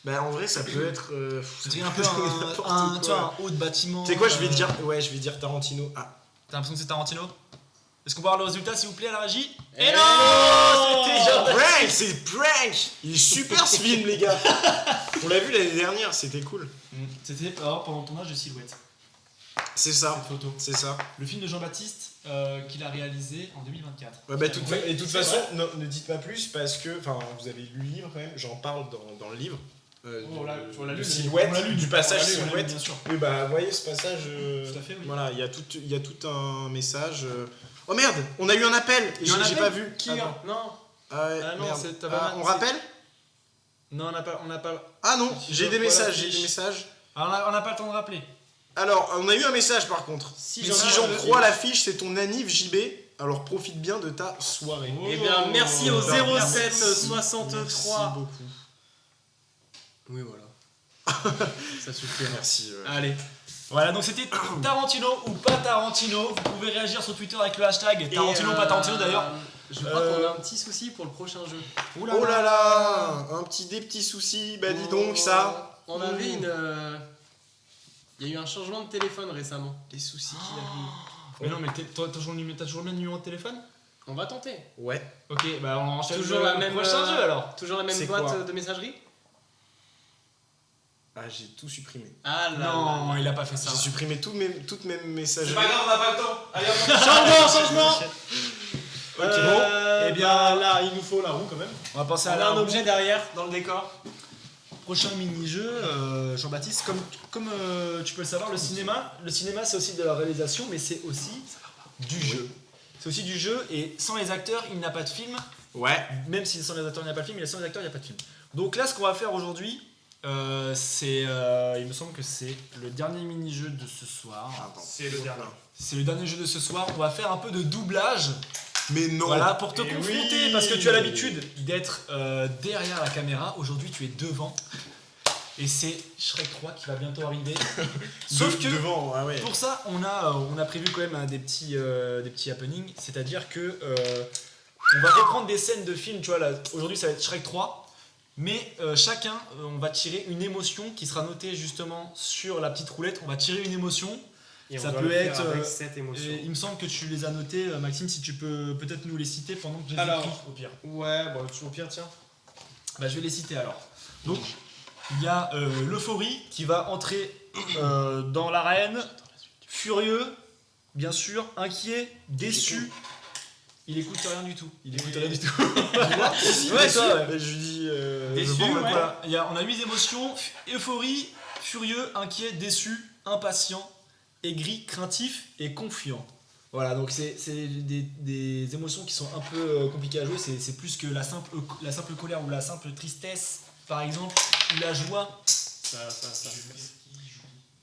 Bah en vrai, ça peut être. C'est un peu n'importe un, tu quoi. vois, un haut de bâtiment. Tu sais quoi, je vais dire. Ouais, je vais dire Tarantino. Ah. T'as l'impression que c'est Tarantino? Est-ce qu'on peut avoir le résultat s'il vous plaît à la régie? Et non, c'était Jordan. Prank, c'est prank. Il est super ce film, les gars. On l'a vu l'année dernière, c'était cool. C'était pendant le tournage de Silhouette. C'est ça. Cette photo. C'est ça. Le film de Jean-Baptiste qu'il a réalisé en 2024. Ouais, bah, et de toute C'est façon, vrai. ne dites pas plus parce que, enfin, vous avez lu le livre quand même, j'en parle dans le livre. On l'a de lu, Silhouette, on l'a lu, du on passage l'a lu, Silhouette. bien sûr. Oui, bah, vous voyez ce passage. Tout à fait, oui. Voilà, il y a tout un message. Oh merde, on a eu un appel et Il y a un j'ai appel pas vu. Qui Attends. Non. Ah ouais, Ah non, merde. c'est- t'as pas Ah, mal, on c'est- rappelle? Non, on n'a pas. Ah non, Si j'ai je des vois la messages, j'ai fiche. des messages. Alors, on n'a pas le temps de rappeler. Alors, on a eu un message par contre. Si Mais j'en si crois j'en crois la fiche, c'est ton anniv JB. Alors profite bien de ta soirée. Eh bien, merci au Merci 07 Merci 63. beaucoup. Oui, voilà. Ça suffit. Merci. Allez. Voilà, donc c'était Tarantino ou pas Tarantino. Vous pouvez réagir sur Twitter avec le hashtag Tarantino ou pas Tarantino d'ailleurs. Je crois qu'on a un petit souci pour le prochain jeu. Oh là là, des petits soucis. Bah dis donc ça. On avait il y a eu un changement de téléphone récemment. Les soucis qu'il arrive. Mais non, mais t'as toujours le même numéro de téléphone? On va tenter. Ouais. Ok, bah on enchaîne Toujours le la même prochain jeu alors. Toujours la même C'est boîte quoi de messagerie. Ah j'ai tout supprimé. Ah là Non, là. il a pas fait ça. J'ai supprimé toutes mes C'est messageries. pas grave, on n'a pas le temps. Allez, hop. Ok, Eh bien là, il nous faut la roue quand même. on va passer On à a la un roue. objet derrière dans le décor. Prochain mini-jeu, Jean-Baptiste, comme tu peux le savoir, le cinéma c'est aussi de la réalisation, mais c'est aussi du jeu. C'est aussi du jeu, et sans les acteurs, il n'y a pas de film. Ouais. Même si sans les acteurs, il n'y a pas de film, mais sans les acteurs, il n'y a pas de film. Donc là, ce qu'on va faire aujourd'hui, il me semble que c'est le dernier mini-jeu de ce soir. Attends. C'est le dernier. C'est le dernier jeu de ce soir. On va faire un peu de doublage. Mais non. Voilà, pour te Eh confronter, oui. parce que tu as l'habitude d'être derrière la caméra. Aujourd'hui, tu es devant. Et c'est Shrek 3 qui va bientôt arriver. Sauf que devant, ah ouais. pour ça, on a prévu quand même des petits happenings. C'est-à-dire que on va reprendre des scènes de films. Tu vois, là, aujourd'hui, ça va être Shrek 3. Mais chacun, on va tirer une émotion qui sera notée justement sur la petite roulette. On va tirer une émotion. Et Ça on doit peut le faire être, avec cette émotion. Et il me semble que tu les as notés, Maxime, si tu peux peut-être nous les citer pendant que je les Alors. écris au pire. Ouais, bon, au pire, tiens. Bah, je vais les citer alors. Donc, il y a l'euphorie qui va entrer dans l'arène, furieux, bien sûr, inquiet, déçu. Il écoute rien du tout. Il écoute rien du tout. Ouais, toi, ouais. Bah, je lui dis. Déçu, je vends ma ouais. quoi. On a 8 émotions, euphorie, furieux, inquiet, déçu, impatient, aigri, craintif et confiant. Voilà, donc c'est des émotions qui sont un peu compliquées à jouer. C'est plus que la simple colère ou la simple tristesse, par exemple, ou la joie. Ça.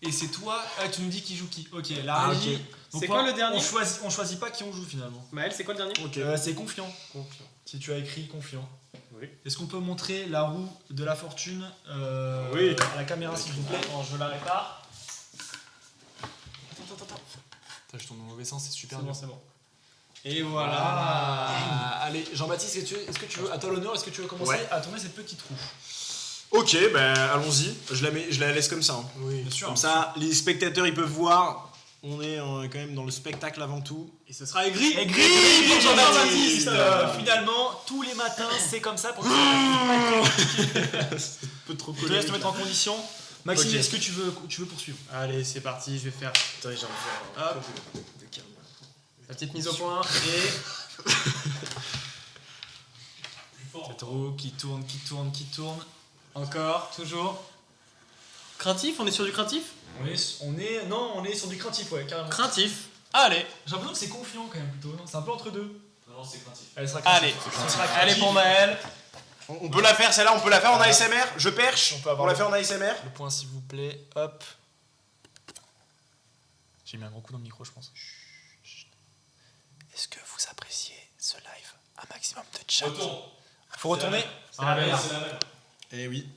Et c'est toi, tu nous dis qui joue qui. Ok, la Ah, régie. ok. Donc, C'est quoi le dernier? On choisit pas qui on joue finalement. Maël, c'est quoi le dernier? Ok. C'est confiant. Confiant. Si tu as écrit confiant. Oui. Est-ce qu'on peut montrer la roue de la fortune Oui. à la caméra s'il vous plaît? Attends, je la répare. Putain, je tourne dans le mauvais sens, c'est super C'est dur. bon, c'est bon. Et voilà. Allez, Jean-Baptiste, est-ce que tu veux, à toi l'honneur, est-ce que tu veux commencer Ouais. à tourner cette petite roue? Ok, ben allons-y. Je la laisse comme ça. Hein. Oui, bien sûr. Comme ça, les spectateurs ils peuvent voir. On est quand même dans le spectacle avant tout. Et ce sera aigri. Et gris pour pour Jean-Baptiste. Jean-Baptiste. Finalement, tous les matins, c'est comme ça pour Un peu trop Je te laisse te mettre en condition. Maxime, Ok. est-ce que tu veux poursuivre? Allez, c'est parti, je vais faire Attendez, j'ai envie de faire Hop. la petite mise au point et Cette roue qui tourne, qui tourne, qui tourne. encore, toujours. Craintif, on est sur du craintif? On est sur du craintif, ouais, carrément. Craintif. Allez, J'ai l'impression que c'est confiant quand même plutôt, non? C'est un peu entre deux. Non, c'est craintif. Allez, ce sera allez, craintif. Ce sera allez craintif. pour Maël. On peut la faire celle-là, on peut la faire en ASMR. Je perche. On peut avoir On la le- fait en ASMR. Le point s'il vous plaît, hop. J'ai mis un gros coup dans le micro je pense. Est-ce que vous appréciez ce live? Un maximum de chat. Retourne. Faut retourner. C'est la même. C'est la même. Eh oui.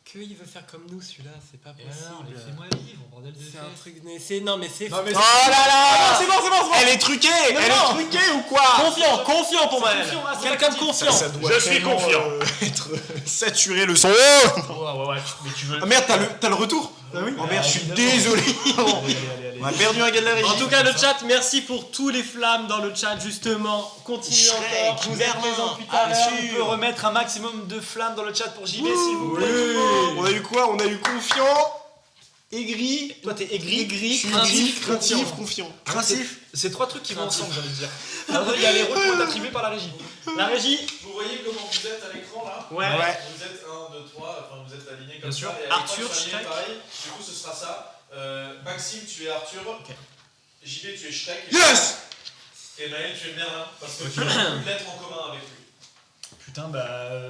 Que il veut faire comme nous celui-là, c'est pas Alors, possible. fais-moi vivre, bordel de C'est fesses. un truc mais non mais c'est Non, mais Oh là là c'est bon, c'est bon. Elle est truquée. Elle est non. truquée ou quoi? Confiant pour Maël. confiant, hein, c'est Quelqu'un de pas confiant. Ça doit Je suis tellement, confiant. Être saturé le son. Ouais, mais tu veux. Ah merde, t'as le retour. Ah oui. Oh merde, je suis évidemment. désolé. Allez. On a perdu un gars de la régie. En tout cas, le chat, merci pour tous les flammes dans le chat, justement. Continuez Shrek, encore, vous êtes Merlin. présents depuis tout Ah, à l'heure. on peut remettre un maximum de flammes dans le chat pour JB s'il vous plaît. On a eu quoi? On a eu confiant, aigri. Toi t'es aigri, Je suis craintif, craintif, confiant. craintif. C'est trois trucs qui vont ensemble, j'ai envie de dire. Alors, il y a les rôles qui vont être attribués par la régie. La régie. Vous voyez comment vous êtes à l'écran là? Ouais. Vous êtes 1, 2, 3, enfin vous êtes alignés comme Bien sûr. ça. Et à Arthur, l'écran, c'est aligné Shrek. pareil. Du coup, ce sera ça. Maxime, tu es Arthur. JB, tu es Shrek. Yes. Et Maël, tu es Merlin. Parce que tu as une lettre en commun avec lui. Putain, bah.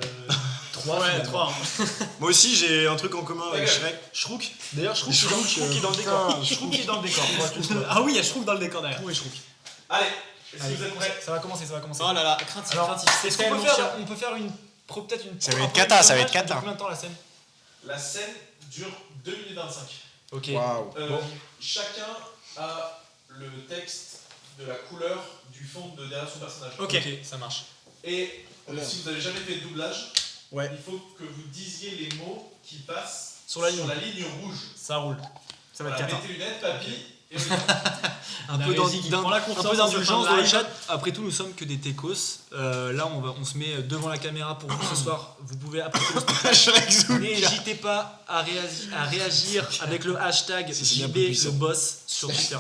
3. Ouais, 3. Moi aussi j'ai un truc en commun avec D'accord. Shrek. Shrouk. D'ailleurs, Shrouk Shrouk, qui est dans le décor. putain, Shrouk qui est dans le décor. pour être tout clair. Ah oui, il y a Shrouk dans le décor derrière. Shrouk et Shrouk. Allez, est-ce que Allez, vous êtes prêts? ça va commencer. Oh là là, craintif, Alors, craintif. C'est est-ce qu'on tellement peut faire, chiant. on peut faire peut-être une. Ça va être un cata, premier ça va être match, cata. de Combien de temps la scène? La scène dure 2 minutes 25. Ok. Waouh. Chacun a le texte de la couleur du fond de derrière son personnage. Ok. Ça marche. Et si vous n'avez jamais fait de doublage, Ouais. il faut que vous disiez les mots qui passent Sur la ligne. rouge. Ça roule. Ça va être Voilà, cata. mettez lunettes, papy, et on y va. Un La peu régie qui prend la confiance d'indulgence sur dans le live. chat. Après tout, nous sommes que des techos. Là, on se met devant la caméra pour vous ce soir. Vous pouvez apprécier le spectacle. Shrek Zouk. N'hésitez pas à réagir avec le hashtag C'est bien JB plus le puissant. boss sur Twitter.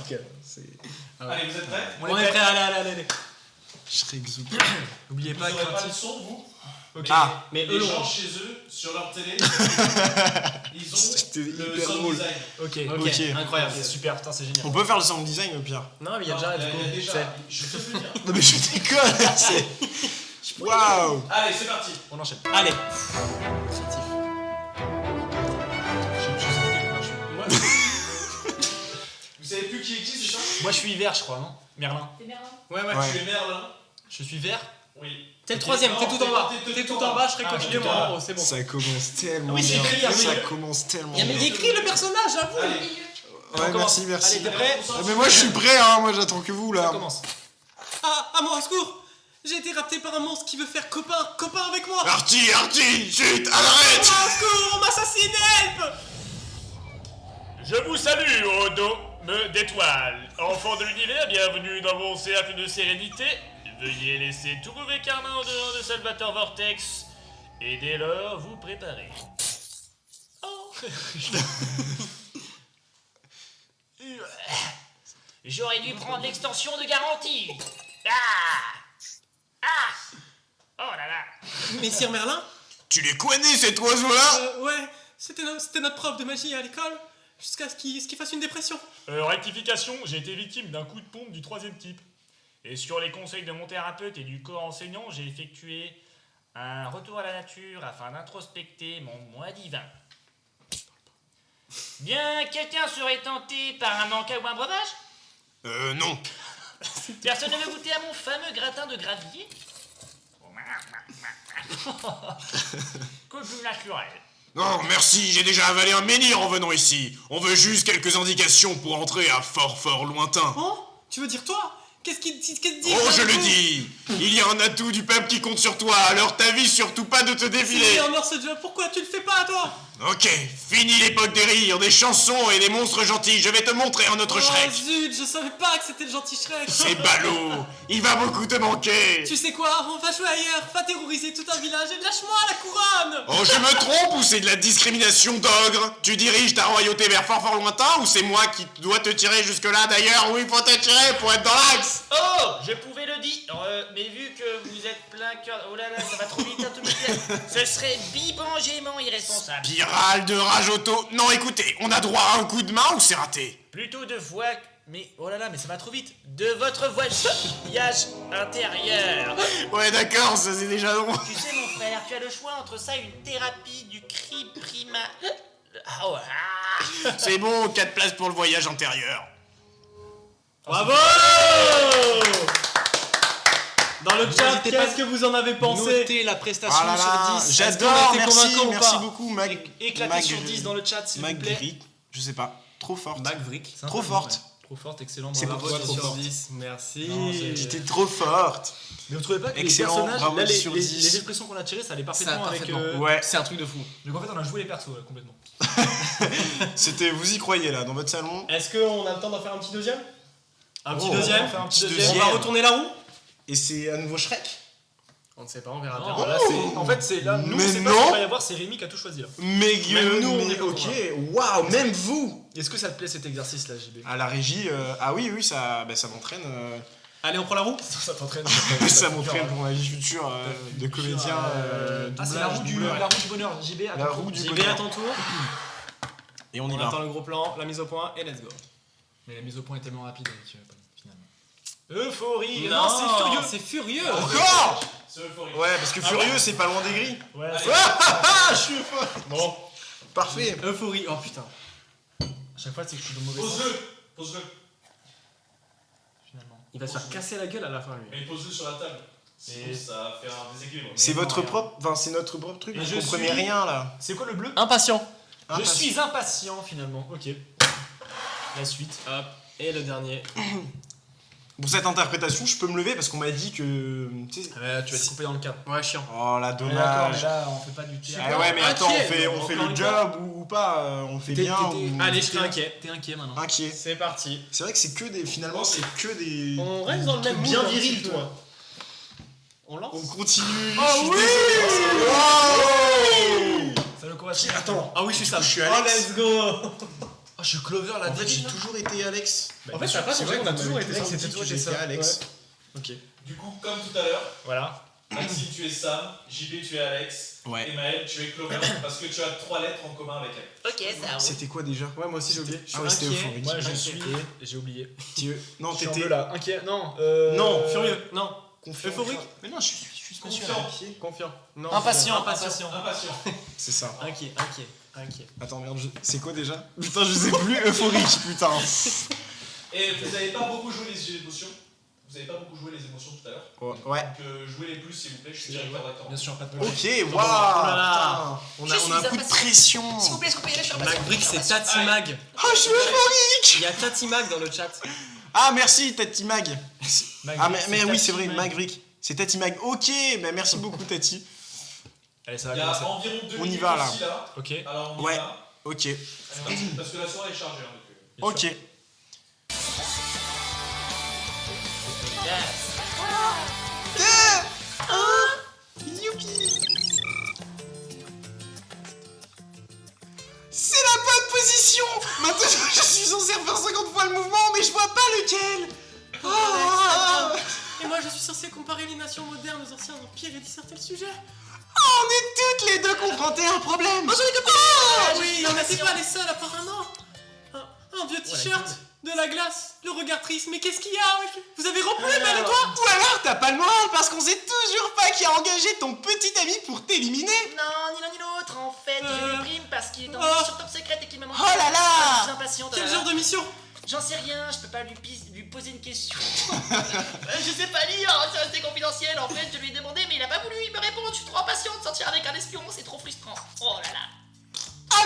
Allez, vous êtes prêts? On est prêt, allez. Shrek Zouk. N'oubliez Vous pas n'aurez pas le craintif. son, vous? Ok. Ah. Mais Les eux gens l'auront. chez eux, sur leur télé, ils ont C'était le hyper sound drôle. design. Ok. Ok, Ok. incroyable. C'est super, putain, c'est génial. On peut faire le sound design au pire. Non, mais il y a Non, déjà, il y du coup. a déjà, c'est- je peux le dire. Non mais je déconne. C'est. Waouh. Allez, c'est parti. On enchaîne. Allez. Vous savez plus qui est qui, c'est ça? Moi, je suis vert, je crois, non? Merlin. Ouais. Ouais. Tu es Merlin. Je suis vert. Oui. T'es le troisième, Non, t'es tout en bas. t'es T'es tout en bas, je serai Ah, continué t'es tout en moi bas. en haut, c'est bon. Ça commence tellement Oui, c'est bien. écrit, il y a Ça milieu. commence tellement Il y a bien. écrit le personnage, j'avoue. Allez, Ouais, merci, merci. Allez, t'es prêt? Ah, mais moi je suis prêt, hein. Moi j'attends que vous Ça là. commence. Ah, à moi, au secours. J'ai été rapté par un monstre qui veut faire copain avec moi. Artie, chut, arrête. Au secours, on m'assassine, help. Je vous salue, ô dôme d'étoiles. Enfants de l'univers, bienvenue dans mon cercle de sérénité. Veuillez laisser tous mauvais karma en dehors de Salvatore Vortex. Et dès lors, vous préparez. Oh. J'aurais dû prendre l'extension de garantie. Oh là là. Messire Merlin. Tu les connais cet oiseau là? Ouais, c'était notre prof de magie à l'école. Jusqu'à ce qu'il fasse une dépression. Rectification, j'ai été victime d'un coup de pompe du 3e type. Et sur les conseils de mon thérapeute et du corps enseignant, j'ai effectué un retour à la nature afin d'introspecter mon moi divin. Bien, quelqu'un serait tenté par un encas ou un breuvage? Non. Personne ne veut goûter à mon fameux gratin de gravier? Que du naturel. Non, merci, j'ai déjà avalé un menhir en venant ici. On veut juste quelques indications pour entrer à fort lointain. Oh, tu veux dire toi? Qu'est-ce qu'il dit? Oh, je le dis. Il y a un atout du peuple qui compte sur toi, alors t'avis surtout pas de te défiler. en or ce jeu, pourquoi tu le fais pas, toi? Ok, fini l'époque des rires, des chansons et des monstres gentils. Je vais te montrer un autre Shrek. Oh zut, je savais pas que c'était le gentil Shrek. C'est ballot. Il va beaucoup te manquer. Tu sais quoi? On va jouer ailleurs, va terroriser tout un village et lâche-moi la couronne. Oh, je me trompe ou c'est de la discrimination d'ogre? Tu diriges ta royauté vers fort lointain ou c'est moi qui dois te tirer jusque-là d'ailleurs où il faut te tirer pour être dans l'axe? Oh, je pouvais le dire, mais vu que vous êtes plein cœur... Oh là là, ça va trop vite, hein, tout le monde. Ce serait bibangément irresponsable. Spirale de rage auto. Non, écoutez, on a droit à un coup de main ou c'est raté? Plutôt de voix... Mais, oh là là, mais ça va trop vite. De votre voyage intérieur. Ouais, d'accord, ça c'est déjà long. Tu sais, mon frère, tu as le choix entre ça et une thérapie du cri prima... Ah ouais. Ah. C'est bon, 4 places pour le voyage intérieur. Bravo. Dans le chat, qu'est-ce que vous en avez pensé? Notez la prestation Ah là là, sur 10. j'adore, été convaincant ou merci pas beaucoup, Mag. Éclatez sur 10 dans le chat, s'il vous plaît. Magritte, je sais pas, trop forte. Magvrick. Trop forte. Trop forte, excellent. C'est bravo, pourquoi trop trop forte. 10, merci. Non, c'est- J'étais trop forte. Mais vous trouvez pas que Excellent, les personnages, bravo là, sur 10. les expressions qu'on a tirées, ça allait parfaitement avec... Ouais, C'est un truc de fou. Donc en fait, on a joué les persos complètement. c'était, vous y croyez là, dans votre salon. Est-ce qu'on a le temps d'en faire un petit deuxième? Un petit Oh, deuxième? on va faire un petit Petit deuxième. On va retourner la roue? Et c'est à nouveau Shrek? On ne sait pas, on verra bien. Non, là, c'est... En fait, c'est là, nous, Mais c'est pas non. ce qu'il va y avoir, c'est Rémi qui a tout choisi là. Mais Même nous, on mais est pas ok, contents, waouh, même vous. Est-ce que ça te plaît cet exercice là, JB? À la régie, ah oui, ça m'entraîne. Allez, on prend la roue? Ça t'entraîne. Ça m'entraîne pour ma vie future de comédien. Ah, c'est la roue du bonheur, JB. à La ton roue tour. du JB bonheur. à ton tour. Et on y On va. attend le gros plan, la mise au point et let's go. Mais la mise au point est tellement rapide avec finalement. Euphorie. Non, c'est furieux. C'est furieux. Encore. C'est euphorique. Ouais, parce que Furieux, c'est pas loin des grilles. Ouais, Ah, je suis fort. Bon, Parfait. euphorie. Oh putain. à chaque fois, c'est que je suis de mauvais sens Pose-le. finalement. Il va se faire casser la gueule à la fin, lui. Mais pose-le sur la table. Sinon, Et- ça va faire un déséquilibre. C'est non, votre rien. propre, enfin c'est notre propre truc. Et Vous je comprenez suis- rien là. C'est quoi le bleu? Impatient. Je suis impatient finalement. Ok. La suite. Hop. Et le dernier. Pour cette interprétation, je peux me lever parce qu'on m'a dit que. Tu sais, Tu vas être coupé dans le cadre. Ouais, chiant. oh la D'accord, mais dommage. là, on fait pas du théâtre. Ah ouais, mais attends, inquiet, on fait encore le une job ou pas on fait bien ou. Allez, je suis inquiet. T'es inquiet maintenant. Inquiet. C'est parti. C'est vrai que c'est que des. Finalement, c'est que des. On reste dans le même bien mood, un viril, petit peu. toi. On lance? On continue. Oh je suis oui. désolé. Wow. Ça le correspond. Attends. Ah oui, je suis Sam. Je suis Oh, Alex. let's go. Oh, je suis Clover la En fait, j'ai débile. toujours été Alex. En fait, ça passe, c'est vrai qu'on a toujours été Alex, Sam. c'était toujours été ça. Alex. Ok. Du coup, comme tout à l'heure, Voilà. Maxime, tu es Sam, JB, tu es Alex, Ouais. et Maël, tu es Clover, parce que tu as 3 lettres en commun avec elle. Ok, ça roule. C'était quoi déjà? Ouais, moi aussi j'ai oublié. Ah ouais, c'était inquiet. euphorique. Moi, je Inquiet. suis. J'ai oublié. Non, Je suis un t'étais peu là. Inquiet. Non. Non, Furieux. Non. confiant. Euphorique. Mais non, je suis monsieur Confiant. à pied. Confiant. Non. Impatient. Impatient. Impatient. C'est ça. Inquiet. Inquiet. Attends, merde, c'est quoi déjà? Putain, je sais plus. Euphorique, putain. Et vous n'avez pas beaucoup joué les émotions. Vous n'avez pas beaucoup joué les émotions tout à l'heure. Ouais. Donc jouez les plus s'il vous plaît, je suis directeur d'acteur. Bien sûr, pas de problème. Ok, Oh là là. waouh. On Je a suis un coup de impatient. pression. S'il vous plaît, je suis impatient. Magbrick, c'est Tati Mag. Oh, je suis euphorique. Il y a Tati Mag dans le chat. Ah, merci, Tati Mag. Magrick, Ah, mais oui, Tati c'est vrai, Mag. Magrick. C'est Tati Mag. Ok, bah merci beaucoup, Tati. Allez, ça Il y va a commencer. environ 2 On y minutes va, là. aussi là. Ok. Alors on Ouais. y va. Ok, Allez, on va- parce que la soirée est chargée. Hein, donc, ok. Youpi. C'est la bonne position. Maintenant, je suis censé refaire 50 fois le mouvement, mais je vois pas lequel. Ah. Et moi, je suis censé comparer les nations modernes aux anciens empires et disserter le sujet. On est toutes les deux confrontées à un problème. Ah je oui, suis on n'était impatient. pas les seuls apparemment. Un vieux t-shirt, de la glace, le regard triste. Mais qu'est-ce qu'il y a? Vous avez rompu, Mel et toi? Ou alors t'as pas le moral parce qu'on sait toujours pas qui a engagé ton petit ami pour t'éliminer. Non, ni l'un ni l'autre. En fait, je Euh. le prime parce qu'il est en Oh. mission top secrète et qu'il m'a manqué. Oh là là, impatiente. Quel genre de mission? J'en sais rien, je peux pas lui poser une question. Je sais pas lire, c'est resté confidentiel. En fait, je lui ai demandé, mais il a pas voulu. Il me répond, je suis trop impatient de sortir avec un espion, c'est trop frustrant. Oh là là.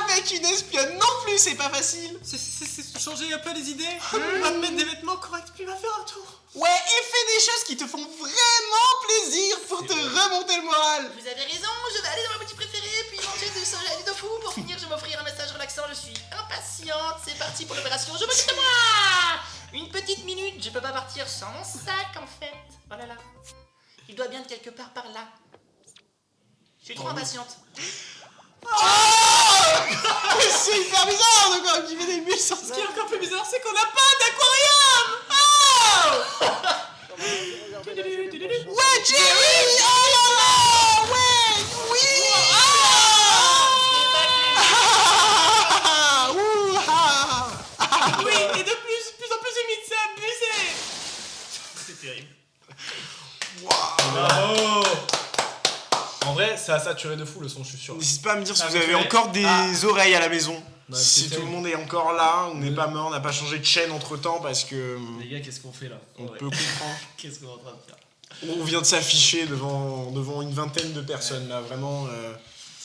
Avec une espionne non plus, c'est pas facile. C'est changer un peu les idées. Va me mettre des vêtements corrects, puis va faire un tour. Ouais, et fais des choses qui te font vraiment plaisir pour te remonter le moral. Vous avez raison, je vais aller dans ma boutique préférée, puis manger du soleil de fou. Pour finir, je vais m'offrir un massage relaxant. Je suis impatiente, c'est parti pour l'opération. Je m'occupe de moi. Une petite minute, je peux pas partir sans mon sac en fait. Oh là là. Il doit bien être quelque part par là. Je suis trop impatiente. Oh c'est hyper bizarre de quoi qui fait des bulles sur Ce ça. qui est encore plus bizarre, c'est qu'on n'a pas d'aquarium. Ouais, Jerry. Oh là là. Ouais, oui. Oui, et de plus en plus humide, c'est abusé. C'est terrible. Bravo. En vrai, ça a saturé de fou le son, je suis sûr. N'hésite pas à me dire si Ah, vous vous avez trouvez encore des oreilles à la maison. Ouais, Si c'est tout le terrible. monde est encore là, on n'est pas mort, on n'a pas changé de chaîne entre temps parce que Les gars, qu'est-ce qu'on fait là? on Ouais. peut comprendre. Qu'est-ce qu'on est en train de faire? On vient de s'afficher devant une vingtaine de personnes là, vraiment.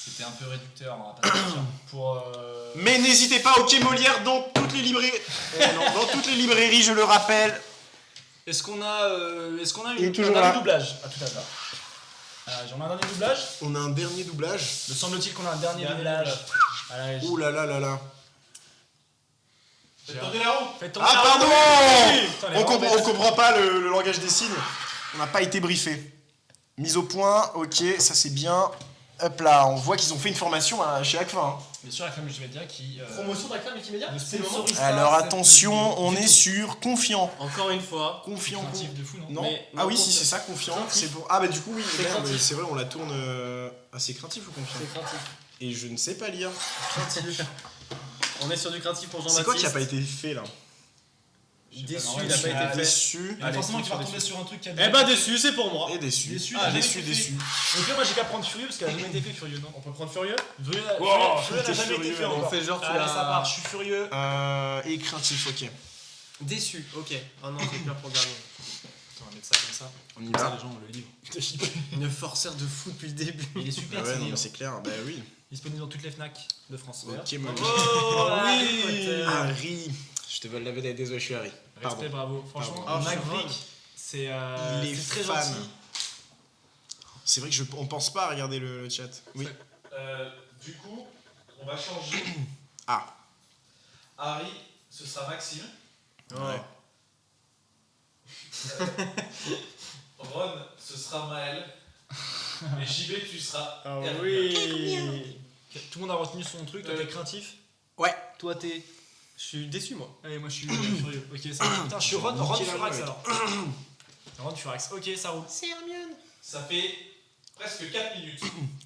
C'était un peu réducteur, on va pas se mentir. Pour. Mais n'hésitez pas au Quai Molière dans toutes les librairies. Dans toutes les librairies, je le rappelle. Est-ce qu'on a Il est un toujours dernier là. doublage? À tout à l'heure. J'en ai un dernier doublage. On a un dernier doublage. Me semble-t-il qu'on a un dernier doublage. À la régie. Ouh là là là là. Faites tourner la roue. Faites tomber Ah la pardon. roue. Putain, les On robots. comprend pas le langage des signes. On n'a pas été briefé. Mise au point, ok, ça c'est bien. Hop là, on voit qu'ils ont fait une formation chez ACFA. Hein. Bien sûr, la femme multimédia qui. Promotion d'Acfa Multimédia. ne C'est le moment. sponsorise pas Alors cette attention, on du est tout. sur confiant. Encore une fois. Confiant. Craintif de fou, non? Non. Mais- Ah oui, non, si c'est ça, confiant. craintif. C'est pour... Ah bah du coup oui, C'est merde, craintif. c'est vrai, on la tourne assez craintif ou confiant. C'est craintif. Et je ne sais pas lire. Craintif. On est sur du craintif pour Jean-Baptiste. C'est quoi qui a pas été fait là? Déçu, En vrai, il a je pas suis été fait. Déçu. Il y a Allez, forcément qui va déçu. retomber sur un truc qui a Eh bah déçu, c'est pour moi. Et déçu. Déçu, Ah, jamais déçu, été déçu. fait. Donc là, moi j'ai qu'à prendre Furieux parce qu'elle a jamais été fait Furieux, non? On peut prendre Furieux. Furieux Wow, Furieux n'a t'es jamais été furieux, fait alors. encore. On fait genre, tu Allez, l'as- ça part, je suis furieux. Et craintif, ok. Déçu, ok. Oh non, j'ai peur pour le dernier. Attends, on va mettre ça comme ça. On y Comme ça, va. les gens, le livre. Une forceur de fou depuis le début. Il est super, Ah ce ouais, non, livre. mais c'est clair, bah oui. Il est disponible dans toutes les Fnac de France. Ok, mon Oh Harry oui. Harry. Je te vole la vedette, désolé, je suis Harry. Pardon. Respect, bravo. Franchement, Pardon. Maverick, c'est Il est très fan. gentil. C'est vrai que on pense pas à regarder le chat. Oui. Du coup, on va changer. Ah. Harry, ce sera Maxime. Ouais. Ron, ce sera Maël. Et JB, tu seras. Ah Hermine. oui. Tout le monde a retenu son truc, toi t'es craintif. Ouais. Toi t'es. Je suis déçu moi. Allez, moi je suis furieux. Ok, ça va. Putain, je suis Ron Niquer la Furax voix, alors. Ron Furax, ok, ça roule. C'est Hermione. Ça fait presque 4 minutes.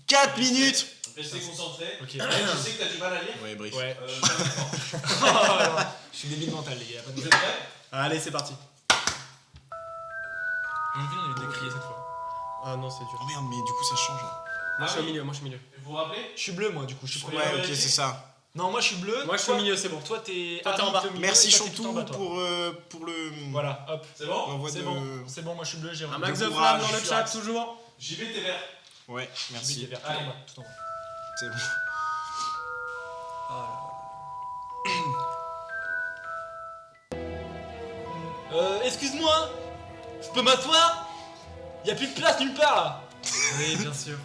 4 minutes. Restez concentrés. Ok. Je sais que t'as du mal à lire. Ouais, brief. Ouais. Je suis débile mental, les gars. Pas de Vous êtes prêts? Allez, c'est parti. On vient de crier cette fois. Ah non, c'est dur. Oh merde, mais du coup ça change. Moi je suis au milieu, moi je suis au milieu. Vous vous rappelez? Je suis bleu, moi, du coup. Je suis premier. Ouais, ok, c'est ça. Non, moi je suis bleu. Moi je suis au Toi- milieu, c'est bon. Toi t'es. Toi, t'es en Harry, bas. t'es au milieu, Merci et toi, t'es tout en Chantou bas, toi. pour le. Voilà, hop. C'est bon? L'envoi C'est de. bon, c'est bon, moi je suis bleu, j'ai Un Ron. max de courage, flammes dans le chat, toujours. JB, t'es vert. Ouais, merci. Tout en bas, tout en bas. C'est bon. Excuse-moi, je peux m'asseoir? Y'a plus de place nulle part là. Oui, bien sûr.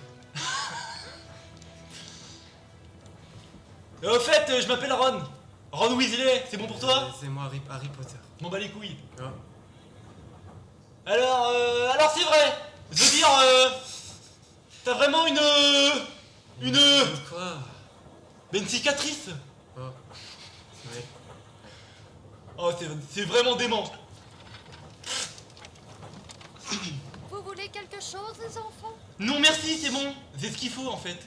Au fait, je m'appelle Ron. Ron Weasley, c'est bon pour toi? C'est moi Harry Potter. Je m'en bats les couilles. Ah. Alors c'est vrai. Je veux dire, t'as vraiment une Quoi? cicatrice. Oh. Ouais. Oh, c'est vraiment dément. Vous voulez quelque chose, les enfants? Non merci, c'est bon. C'est ce qu'il faut en fait.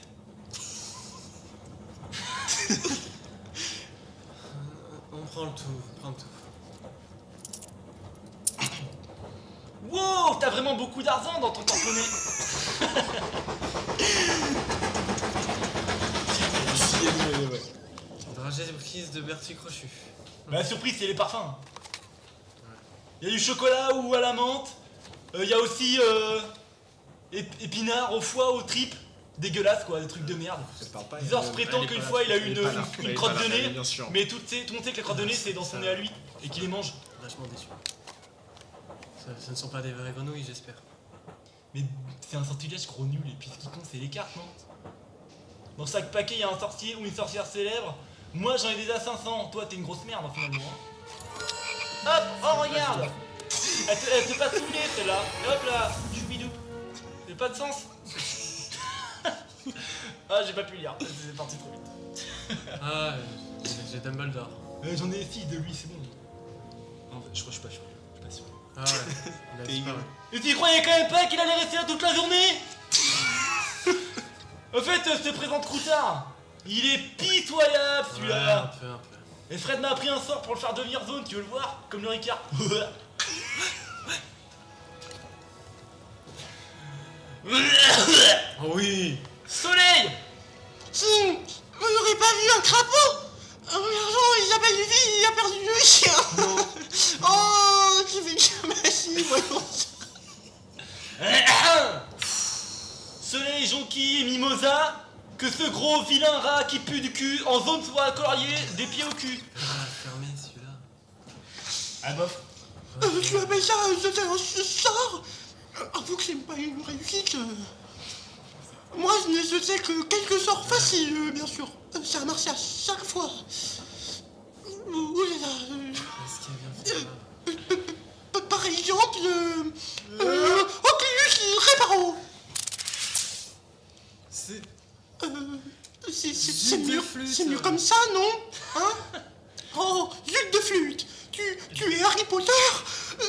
On prend le tout, prends le tout. Wow, t'as vraiment beaucoup d'argent dans ton porte-monnaie. Faudra surprise de Bertie Crochu. Bah, la surprise, c'est les parfums. Il y a du chocolat ou à la menthe. Il y a aussi épinards au foie, aux tripes. Dégueulasse quoi, des trucs de merde. Bizarre se prétend qu'une fois il a eu une crotte de nez, mais tout le monde sait que la crotte de nez c'est dans son nez à lui et qu'il les mange. Vachement déçu. Ce ne sont pas des vraies grenouilles, j'espère. Mais c'est un sortilège gros nul et puis ce qui compte c'est les cartes, non? Dans chaque paquet il y a un sorcier ou une sorcière célèbre. Moi j'en ai déjà 500, toi t'es une grosse merde finalement. Hein. Hop, oh regarde. Elle s'est pas saoulée celle-là. Et hop là, choubidou. Ça n'a pas de sens. Ah, j'ai pas pu lire, c'est parti trop vite. Ah, j'ai Dumbledore. J'en ai 6 de lui, c'est bon. En fait, je crois que je suis pas sûr. Ah ouais, il a disparu. Et tu croyais quand même pas qu'il allait rester là toute la journée? En fait, ce présente Croutard, il est pitoyable celui-là. Ouais, un peu. Et Fred m'a appris un sort pour le faire devenir zone, tu veux le voir? Comme le Ricard. Oh oui. Soleil! Si vous n'aurez pas vu un crapaud? Urgent, Isabelle Lévy a perdu le chien. Oh, qui fait que magie, voyons. Soleil, Jonquille et Mimosa, que ce gros vilain rat qui pue du cul en zone soit colorié des pieds au cul. Ah, fermé celui-là. Ah bof. Tu appelles ça un sort? Avoue que c'est pas une réussite. Moi, je sais que quelques sorts faciles, bien sûr. Ça marche à chaque fois. Oh là là. Qu'est-ce qu'il vient faire? Par exemple, Oculus Reparo. C'est mieux comme ça, non? Hein? Oh, Jules de flûte. Tu es Harry Potter.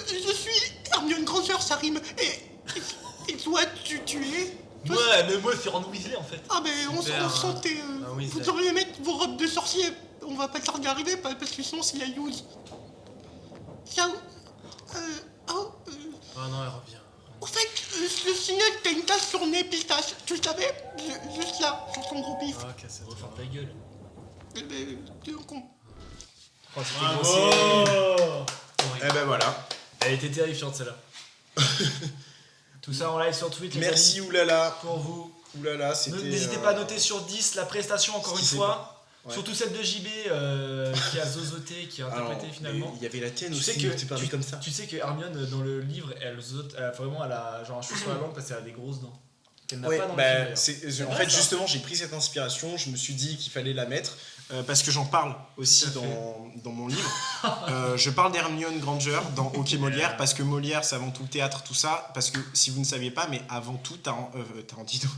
Je suis Hermione Granger, ça rime. Et toi, tu es... Ouais, mais moi c'est Ron Weasley en fait. Ah, mais on sentait. Vous devriez mettre vos robes de sorcier. On va pas tarder d'arriver parce que sinon c'est la use. Ciao. Oh non, elle revient. Au fait, le signal, t'as une tache sur le nez pistache. Tu le savais? Juste là, sur ton gros pif. Ah, casse On va faire ta gueule. T'es un con. Oh, c'était grossier. Eh ben voilà. Elle était terrifiante celle-là. Tout ça en live sur Twitch. Merci oulala. Pour vous. Oulala, c'était. N'hésitez pas à noter sur 10 la prestation encore une fois. Ouais. Surtout celle de JB qui a zozoté, qui a interprété finalement. Il y avait la tienne Tu aussi, sais que tu parlais comme ça. Tu sais que Hermione dans le livre, elle zozote, elle a genre un cheveu sur la langue parce qu'elle a des grosses dents. Qu'elle n'a pas dans le film. En fait, justement, j'ai pris cette inspiration, je me suis dit qu'il fallait la mettre parce que j'en parle aussi dans mon livre. Je parle d'Hermione Granger dans Hockey Molière parce que Molière, c'est avant tout le théâtre, tout ça. Parce que si vous ne saviez pas, mais avant tout, Tarantino.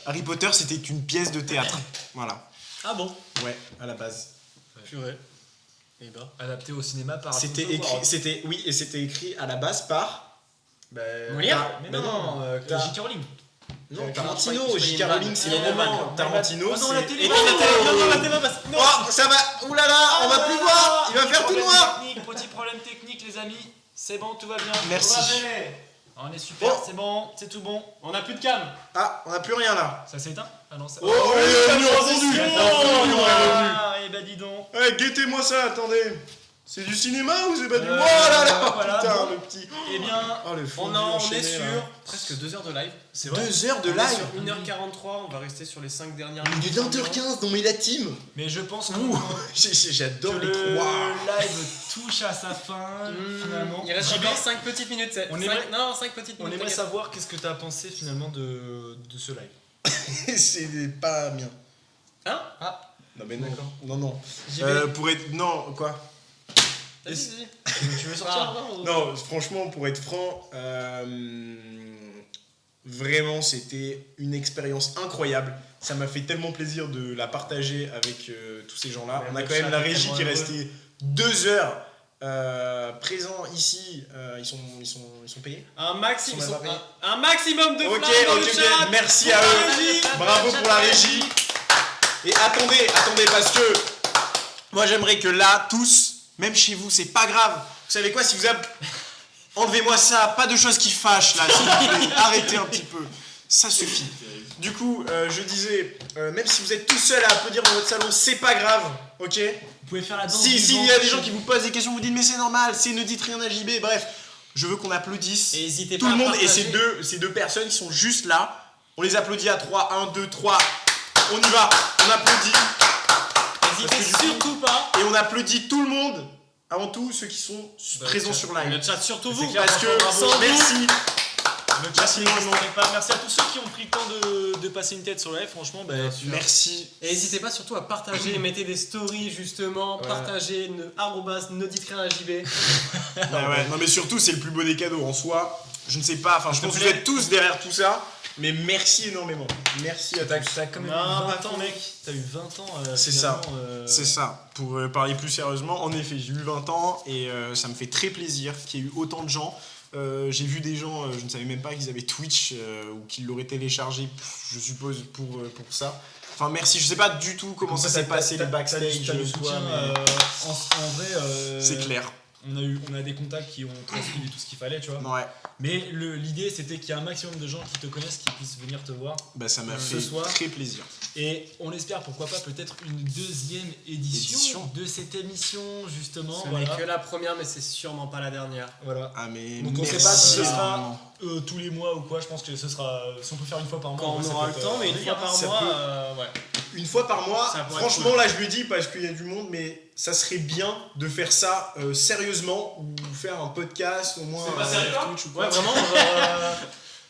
Harry Potter, c'était une pièce de théâtre. Voilà. Ah bon? Ouais, à la base. Purée. Et bah. Adapté au cinéma par. C'était écrit à la base par. Molière? Mais non, J.K. Rowling. Non, Tarantino, J.K. Rowling, c'est le roman. Tarantino, non, la télé. Non, la télé passe. Oh, ça va. Oulala, on va plus voir. Il va faire tout noir. Petit problème technique, les amis. C'est bon, tout va bien. Merci. On est super, c'est bon, c'est tout bon. On a plus de cam. Ah, on a plus rien là. Ça s'est éteint? Ah non, ça. Oh, il est revenu. Ah, et bah dis donc. Eh, guettez-moi ça, attendez. C'est du cinéma ou c'est pas du... Oh là là, voilà, putain, bon. le petit. Eh bien, oh, le on est sur presque 2 heures de live. C'est vrai. 2 heures de On est live. sur 1h43, on va rester sur les 5 dernières Il est 20h15, non mais la team. mais je pense que J'adore le les trois. live touche à sa fin, finalement. Il reste JB, encore 5 petites minutes. 5 petites minutes. on aimerait savoir qu'est-ce que t'as pensé finalement de ce live. C'est pas bien. Hein? Ah, Non mais non. D'accord. Non. JB, Pour être... Non, quoi? Vas-y. tu veux sortir? Non, franchement, pour être franc, vraiment, c'était une expérience incroyable. Ça m'a fait tellement plaisir de la partager avec tous ces gens-là. Ouais, On a le quand même chat la est régie tellement qui est heureux. restée 2 heures présents ici. Ils sont payés? Un maximum Ils sont même pas un maximum de Ok, flammes dans le chat. merci pour à la eux. régie. Bravo pour la régie. Et attendez, parce que moi j'aimerais que là, tous, même chez vous, c'est pas grave. Vous savez quoi, si vous avez... Enlevez-moi ça, pas de choses qui fâchent là, s'il vous plaît. Arrêtez un petit peu. Ça suffit. Du coup, je disais, même si vous êtes tout seul à applaudir dans votre salon, c'est pas grave, ok? Vous pouvez faire la danse. S'il y a des gens qui vous posent des questions, vous dites mais c'est normal, c'est ne dites rien à JB, bref. Je veux qu'on applaudisse Et n'hésitez tout pas le à monde et partager. ces deux personnes qui sont juste là. On les applaudit à 3, 1, 2, 3. On y va, on applaudit. N'hésitez surtout pas. Et on applaudit tout le monde. Avant tout, ceux qui sont présents sur live. Le chat, surtout vous. clair, Parce que franchement, bravo. merci. Le chat n'existerait pas. Merci à tous ceux qui ont pris le temps de passer une tête sur live. Franchement, Merci. Et n'hésitez pas surtout à partager, mettez des stories justement, partagez, ne dites rien à JB. Non mais surtout c'est le plus beau des cadeaux en soi. Je ne sais pas, enfin je pense que vous plaît. êtes tous derrière tout ça. Mais merci énormément. Merci à tous. T'as quand même eu 20 ans, mec. T'as eu 20 ans. C'est ça. C'est ça. Pour parler plus sérieusement, en effet, j'ai eu 20 ans et ça me fait très plaisir qu'il y ait eu autant de gens. J'ai vu des gens, je ne savais même pas qu'ils avaient Twitch ou qu'ils l'auraient téléchargé, je suppose, pour ça. Enfin, merci. Je sais pas du tout comment ça s'est passé, les backstage. T'as le soutien. En vrai, c'est clair. On a des contacts qui ont transmis tout ce qu'il fallait, tu vois. Ouais. Mais l'idée, c'était qu'il y ait un maximum de gens qui te connaissent, qui puissent venir te voir. Bah, ça m'a ce fait soir. très plaisir. Et on espère, pourquoi pas, peut-être une deuxième édition de cette émission, justement. Ce n'est que la première, mais c'est sûrement pas la dernière. Voilà. Ah, mais donc on sait pas si ce sera tous les mois ou quoi. Je pense que ce sera. Si on peut faire une fois par mois. Quand on aura le temps, mais une fois par mois, ouais. Une fois par mois, Ça pourrait franchement, être cool. là je lui dis parce qu'il y a du monde, mais ça serait bien de faire ça sérieusement ou faire un podcast au moins. C'est pas sérieux, toi Twitch ou quoi. Ouais, vraiment, genre.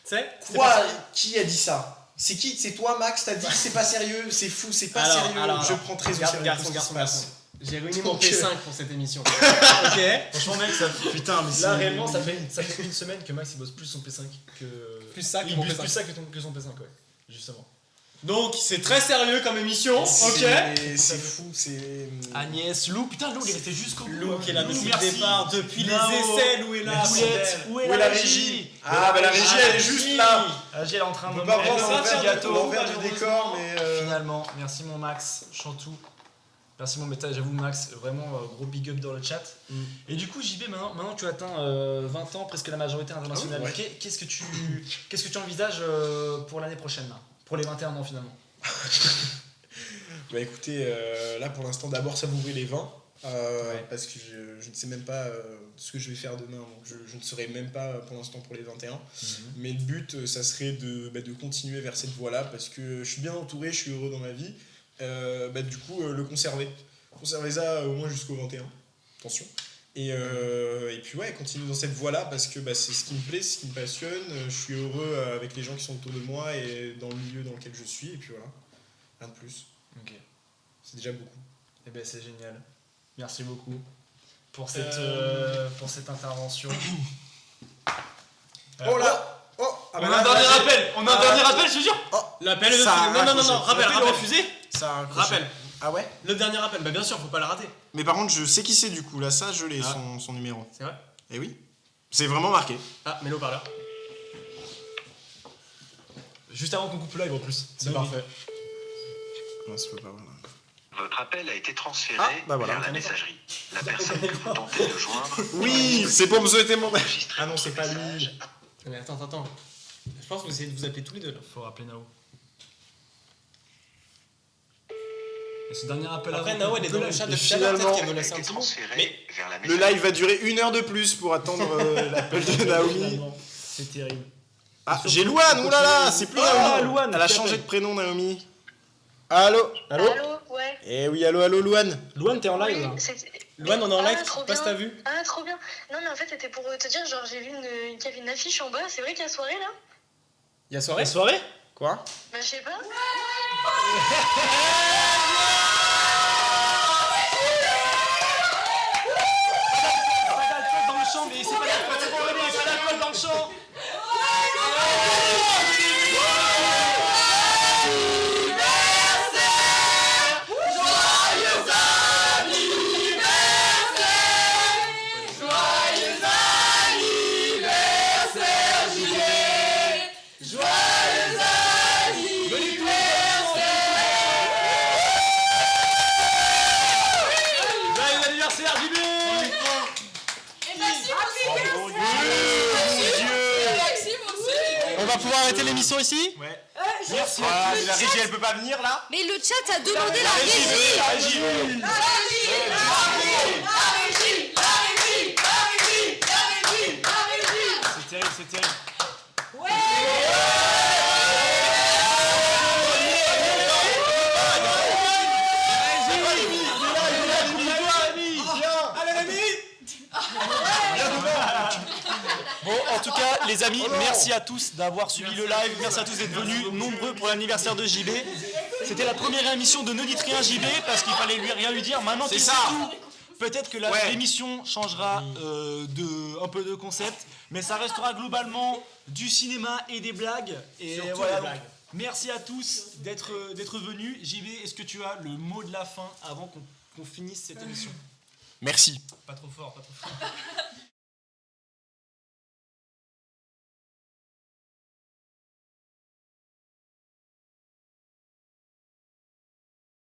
Tu sais Quoi? Qui a dit ça? C'est qui? C'est toi, Max? T'as dit que c'est pas sérieux? C'est fou, c'est pas sérieux. Je prends très au sérieux. Garçon. J'ai réuni mon Donc, P5 pour cette émission. Ok. Franchement, mec, ça. Putain, mais Là, réellement, ça fait une semaine que Max il bosse plus son P5 que. Plus ça que il mon bosse P5. plus ça que son P5, ouais. Justement. Donc, c'est très sérieux comme émission. Ok. C'est fou, c'est. Agnès, Lou, putain, Lou, il est resté jusqu'au bout. Lou qui est là Lou, depuis le merci. départ, depuis les Bravo. essais, Lou est là. Poulette, où est la régie? Ah, bah la régie, elle est juste là. La régie, elle est en train de On peut pas me prendre un petit gâteau. l'envers du décor, mais. Finalement, merci mon Max, Chantou. Merci mon métal, j'avoue Max, vraiment gros big up dans le chat. Et du coup JB, maintenant tu atteins 20 ans, presque la majorité internationale. Ouais. Qu'est-ce que tu envisages pour l'année prochaine là? Pour les 21 ans finalement? Bah écoutez, là pour l'instant d'abord savourer les vins. Parce que je ne sais même pas ce que je vais faire demain, donc je ne saurai même pas pour l'instant pour les 21. Mais le but, ça serait de continuer vers cette voie-là, parce que je suis bien entouré, je suis heureux dans ma vie. Du coup, le conserver ça au moins jusqu'au 21, attention. Et puis ouais, continuer dans cette voie-là, parce que c'est ce qui me plaît, c'est ce qui me passionne. Je suis heureux avec les gens qui sont autour de moi et dans le milieu dans lequel je suis, et puis voilà, rien de plus. Ok. C'est déjà beaucoup. Et ben c'est génial. Merci beaucoup pour cette intervention. Oh là! Oh! On a un dernier appel! On a un dernier appel, je te jure! L'appel est Ça refusé. Non, a rappel refusé. Ça a accroché. Rappel. Ah ouais? Le dernier appel, bah bien sûr, faut pas le rater. Mais par contre, je sais qui c'est du coup, là, ça je l'ai, Ah. son numéro. C'est vrai? Eh oui. C'est vraiment marqué. Ah, mets-le haut-parleur. Juste avant qu'on coupe le live en plus. C'est parfait. Non, ça peut pas, voilà. Votre appel a été transféré bah voilà. vers la messagerie. La personne que vous tentez de joindre... Oui, c'est pour me souhaiter mon... Ah non, c'est pas lui. Mais attends. Je pense que vous essayez de vous appeler tous les deux là. Faut rappeler Nao. Et ce dernier appel Après, avant Nao, qu'on elle est coupe dans le le live. chat Et depuis tout à l'heure, peut-être finalement, qu'elle veut laisser un petit mot. Mais vers la Le messagerie. live va durer 1 heure de plus pour attendre l'appel de Naomi. Finalement, c'est terrible. Ah, j'ai Louane, oulala, c'est plus Naomi. Louane, Elle a qui changé appelle. de prénom, Naomi. Allô? Allô, ouais. Eh oui, allô, Louane. Louane, t'es en live là? Luan, on est en live, trop je sais pas si bien. t'as vu. Ah, trop bien. Non, mais en fait, c'était pour te dire, genre, j'ai vu qu'il y avait une affiche en bas. C'est vrai qu'il y a soirée là? Il y a soirée? La soirée? Quoi? Bah, je sais pas. Pas d'alcool dans le champ, mais c'est pas d'alcool, c'est pas vrai, pas d'alcool dans le champ! Joyeux anniversaire, JB! On va pouvoir arrêter l'émission ici? Ouais. Merci. Voilà, mais la régie elle peut pas venir là. Mais le chat a demandé la régie. C'est terrible, c'est terrible. Bon, en tout cas, les amis, merci à tous d'avoir suivi le live. Merci à tous d'être venus nombreux pour l'anniversaire de JB. C'était la première émission de Ne dites rien JB parce qu'il fallait rien lui dire. Maintenant qu'il sait tout, peut-être que l'émission changera un peu de concept, mais ça restera globalement du cinéma et des blagues. Et Surtout voilà. les blagues. Merci à tous d'être venus. JB, est-ce que tu as le mot de la fin avant qu'on finisse cette émission? Merci. Pas trop fort, pas trop fort.